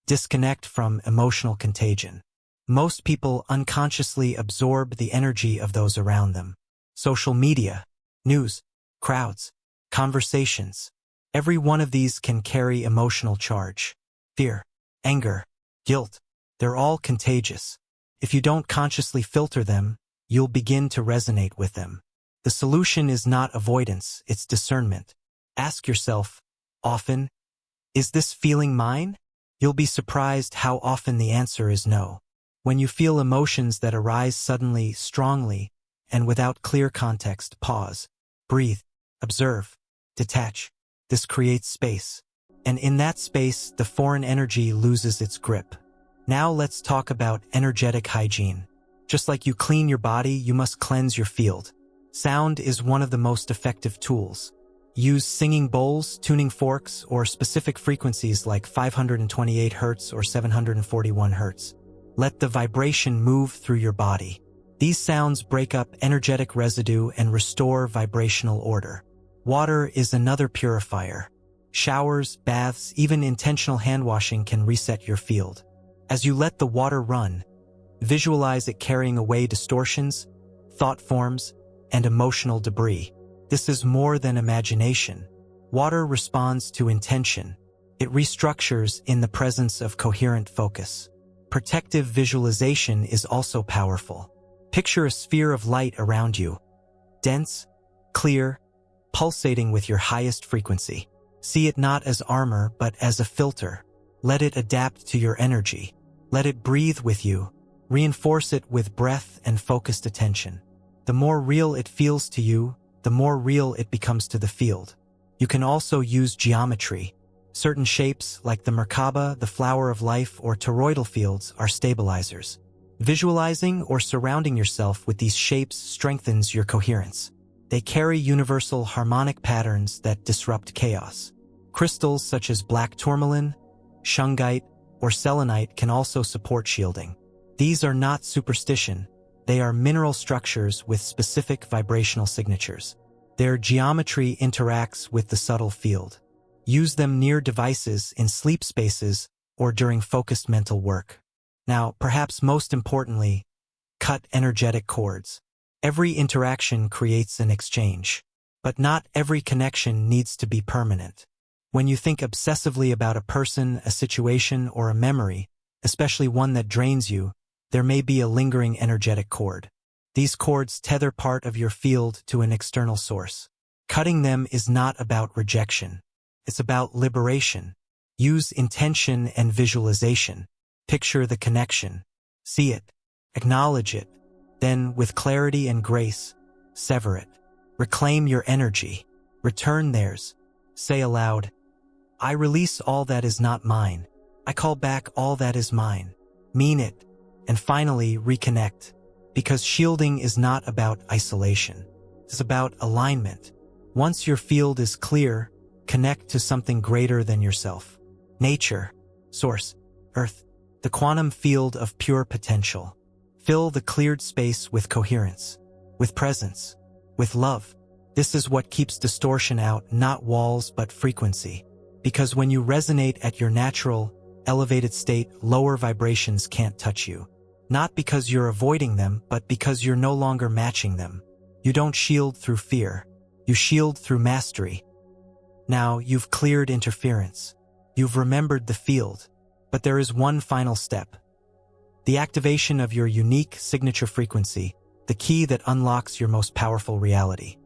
disconnect from emotional contagion. Most people unconsciously absorb the energy of those around them. Social media, news, crowds, conversations. Every one of these can carry emotional charge. Fear, anger, guilt. They're all contagious. If you don't consciously filter them, you'll begin to resonate with them. The solution is not avoidance, it's discernment. Ask yourself, often, is this feeling mine? You'll be surprised how often the answer is no. When you feel emotions that arise suddenly, strongly, and without clear context, pause, breathe, observe, detach. This creates space. And in that space, the foreign energy loses its grip. Now let's talk about energetic hygiene. Just like you clean your body, you must cleanse your field. Sound is one of the most effective tools. Use singing bowls, tuning forks, or specific frequencies like 528 Hz or 741 Hz. Let the vibration move through your body. These sounds break up energetic residue and restore vibrational order. Water is another purifier. Showers, baths, even intentional hand washing can reset your field. As you let the water run, visualize it carrying away distortions, thought forms, and emotional debris. This is more than imagination. Water responds to intention. It restructures in the presence of coherent focus. Protective visualization is also powerful. Picture a sphere of light around you. Dense, clear, pulsating with your highest frequency. See it not as armor, but as a filter. Let it adapt to your energy. Let it breathe with you. Reinforce it with breath and focused attention. The more real it feels to you, the more real it becomes to the field. You can also use geometry. Certain shapes, like the Merkaba, the flower of life, or toroidal fields, are stabilizers. Visualizing or surrounding yourself with these shapes strengthens your coherence. They carry universal harmonic patterns that disrupt chaos. Crystals such as black tourmaline, shungite, or selenite can also support shielding. These are not superstition. They are mineral structures with specific vibrational signatures. Their geometry interacts with the subtle field. Use them near devices, in sleep spaces, or during focused mental work. Now, perhaps most importantly, cut energetic cords. Every interaction creates an exchange, but not every connection needs to be permanent. When you think obsessively about a person, a situation, or a memory, especially one that drains you, there may be a lingering energetic cord. These cords tether part of your field to an external source. Cutting them is not about rejection. It's about liberation. Use intention and visualization. Picture the connection. See it. Acknowledge it. Then, with clarity and grace, sever it. Reclaim your energy. Return theirs. Say aloud, I release all that is not mine. I call back all that is mine. Mean it. And finally, reconnect. Because shielding is not about isolation. It's about alignment. Once your field is clear, connect to something greater than yourself. Nature, source, earth, the quantum field of pure potential. Fill the cleared space with coherence, with presence, with love. This is what keeps distortion out, not walls but frequency. Because when you resonate at your natural, elevated state, lower vibrations can't touch you. Not because you're avoiding them, but because you're no longer matching them. You don't shield through fear. You shield through mastery. Now, you've cleared interference. You've remembered the field. But there is one final step. The activation of your unique signature frequency, the key that unlocks your most powerful reality.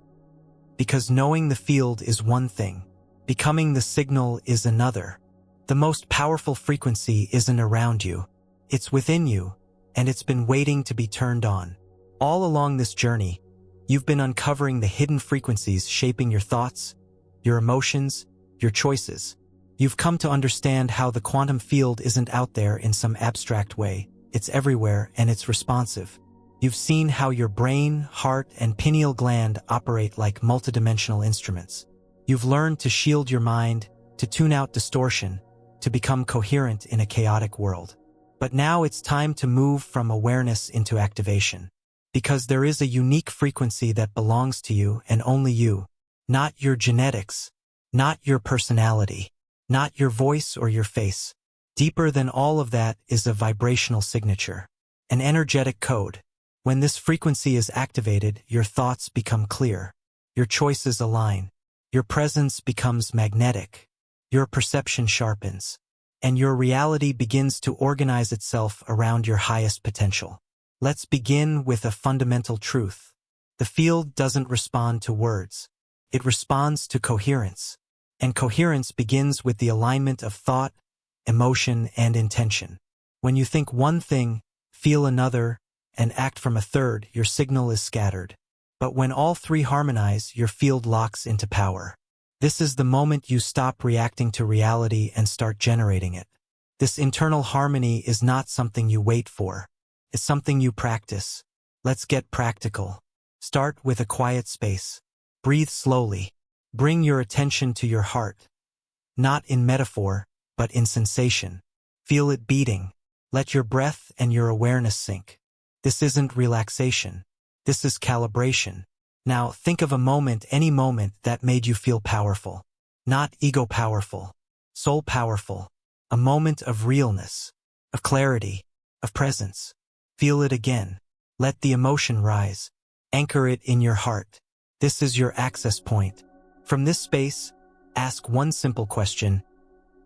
Because knowing the field is one thing. Becoming the signal is another. The most powerful frequency isn't around you. It's within you, and it's been waiting to be turned on. All along this journey, you've been uncovering the hidden frequencies shaping your thoughts, your emotions, your choices. You've come to understand how the quantum field isn't out there in some abstract way. It's everywhere, and it's responsive. You've seen how your brain, heart, and pineal gland operate like multidimensional instruments. You've learned to shield your mind, to tune out distortion, to become coherent in a chaotic world. But now it's time to move from awareness into activation. Because there is a unique frequency that belongs to you and only you. Not your genetics, not your personality, not your voice or your face. Deeper than all of that is a vibrational signature, an energetic code. When this frequency is activated, your thoughts become clear. Your choices align. Your presence becomes magnetic. Your perception sharpens. And your reality begins to organize itself around your highest potential. Let's begin with a fundamental truth. The field doesn't respond to words. It responds to coherence. And coherence begins with the alignment of thought, emotion, and intention. When you think one thing, feel another, and act from a third, your signal is scattered. But when all three harmonize, your field locks into power. This is the moment you stop reacting to reality and start generating it. This internal harmony is not something you wait for. It's something you practice. Let's get practical. Start with a quiet space. Breathe slowly. Bring your attention to your heart. Not in metaphor, but in sensation. Feel it beating. Let your breath and your awareness sink. This isn't relaxation. This is calibration. Now think of a moment, any moment that made you feel powerful. Not ego powerful. Soul powerful. A moment of realness, of clarity, of presence. Feel it again. Let the emotion rise. Anchor it in your heart. This is your access point. From this space, ask one simple question.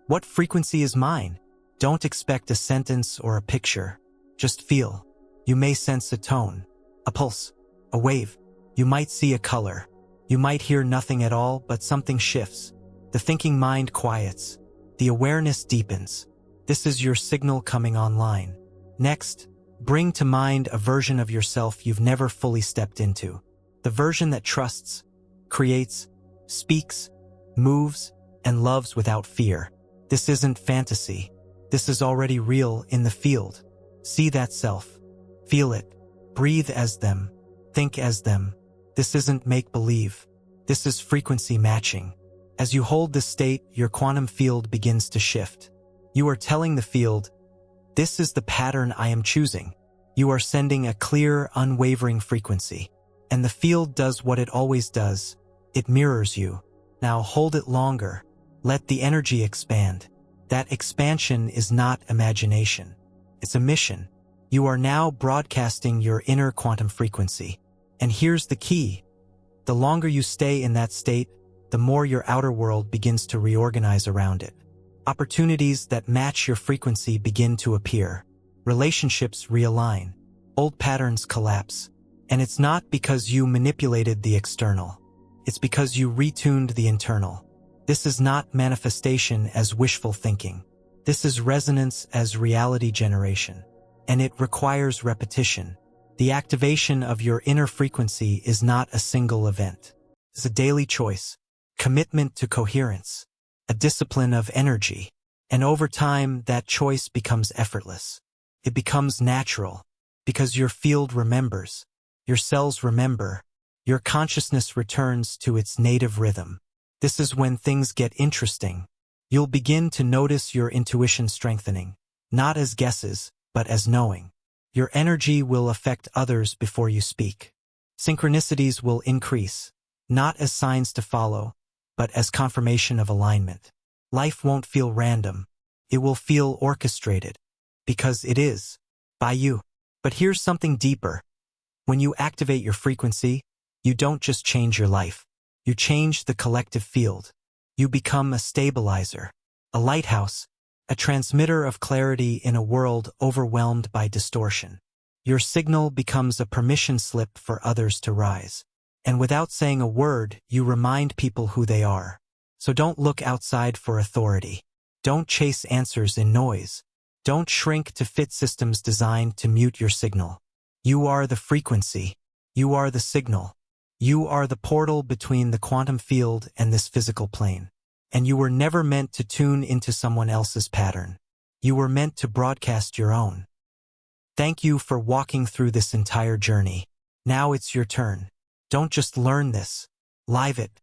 What frequency is mine? Don't expect a sentence or a picture. Just feel. You may sense a tone, a pulse, a wave. You might see a color. You might hear nothing at all, but something shifts. The thinking mind quiets. The awareness deepens. This is your signal coming online. Next, bring to mind a version of yourself you've never fully stepped into. The version that trusts, creates, speaks, moves, and loves without fear. This isn't fantasy. This is already real in the field. See that self. Feel it. Breathe as them. Think as them. This isn't make-believe. This is frequency matching. As you hold this state, your quantum field begins to shift. You are telling the field, this is the pattern I am choosing. You are sending a clear, unwavering frequency. And the field does what it always does. It mirrors you. Now hold it longer. Let the energy expand. That expansion is not imagination. It's a mission. You are now broadcasting your inner quantum frequency. And here's the key. The longer you stay in that state, the more your outer world begins to reorganize around it. Opportunities that match your frequency begin to appear. Relationships realign. Old patterns collapse. And it's not because you manipulated the external. It's because you retuned the internal. This is not manifestation as wishful thinking. This is resonance as reality generation, and it requires repetition. The activation of your inner frequency is not a single event. It's a daily choice, commitment to coherence, a discipline of energy, and over time that choice becomes effortless. It becomes natural, because your field remembers, your cells remember, your consciousness returns to its native rhythm. This is when things get interesting. You'll begin to notice your intuition strengthening, not as guesses, but as knowing. Your energy will affect others before you speak. Synchronicities will increase, not as signs to follow, but as confirmation of alignment. Life won't feel random. It will feel orchestrated, because it is, by you. But here's something deeper. When you activate your frequency, you don't just change your life. You change the collective field. You become a stabilizer, a lighthouse, a transmitter of clarity in a world overwhelmed by distortion. Your signal becomes a permission slip for others to rise. And without saying a word, you remind people who they are. So don't look outside for authority. Don't chase answers in noise. Don't shrink to fit systems designed to mute your signal. You are the frequency. You are the signal. You are the portal between the quantum field and this physical plane. And you were never meant to tune into someone else's pattern. You were meant to broadcast your own. Thank you for walking through this entire journey. Now it's your turn. Don't just learn this. Live it.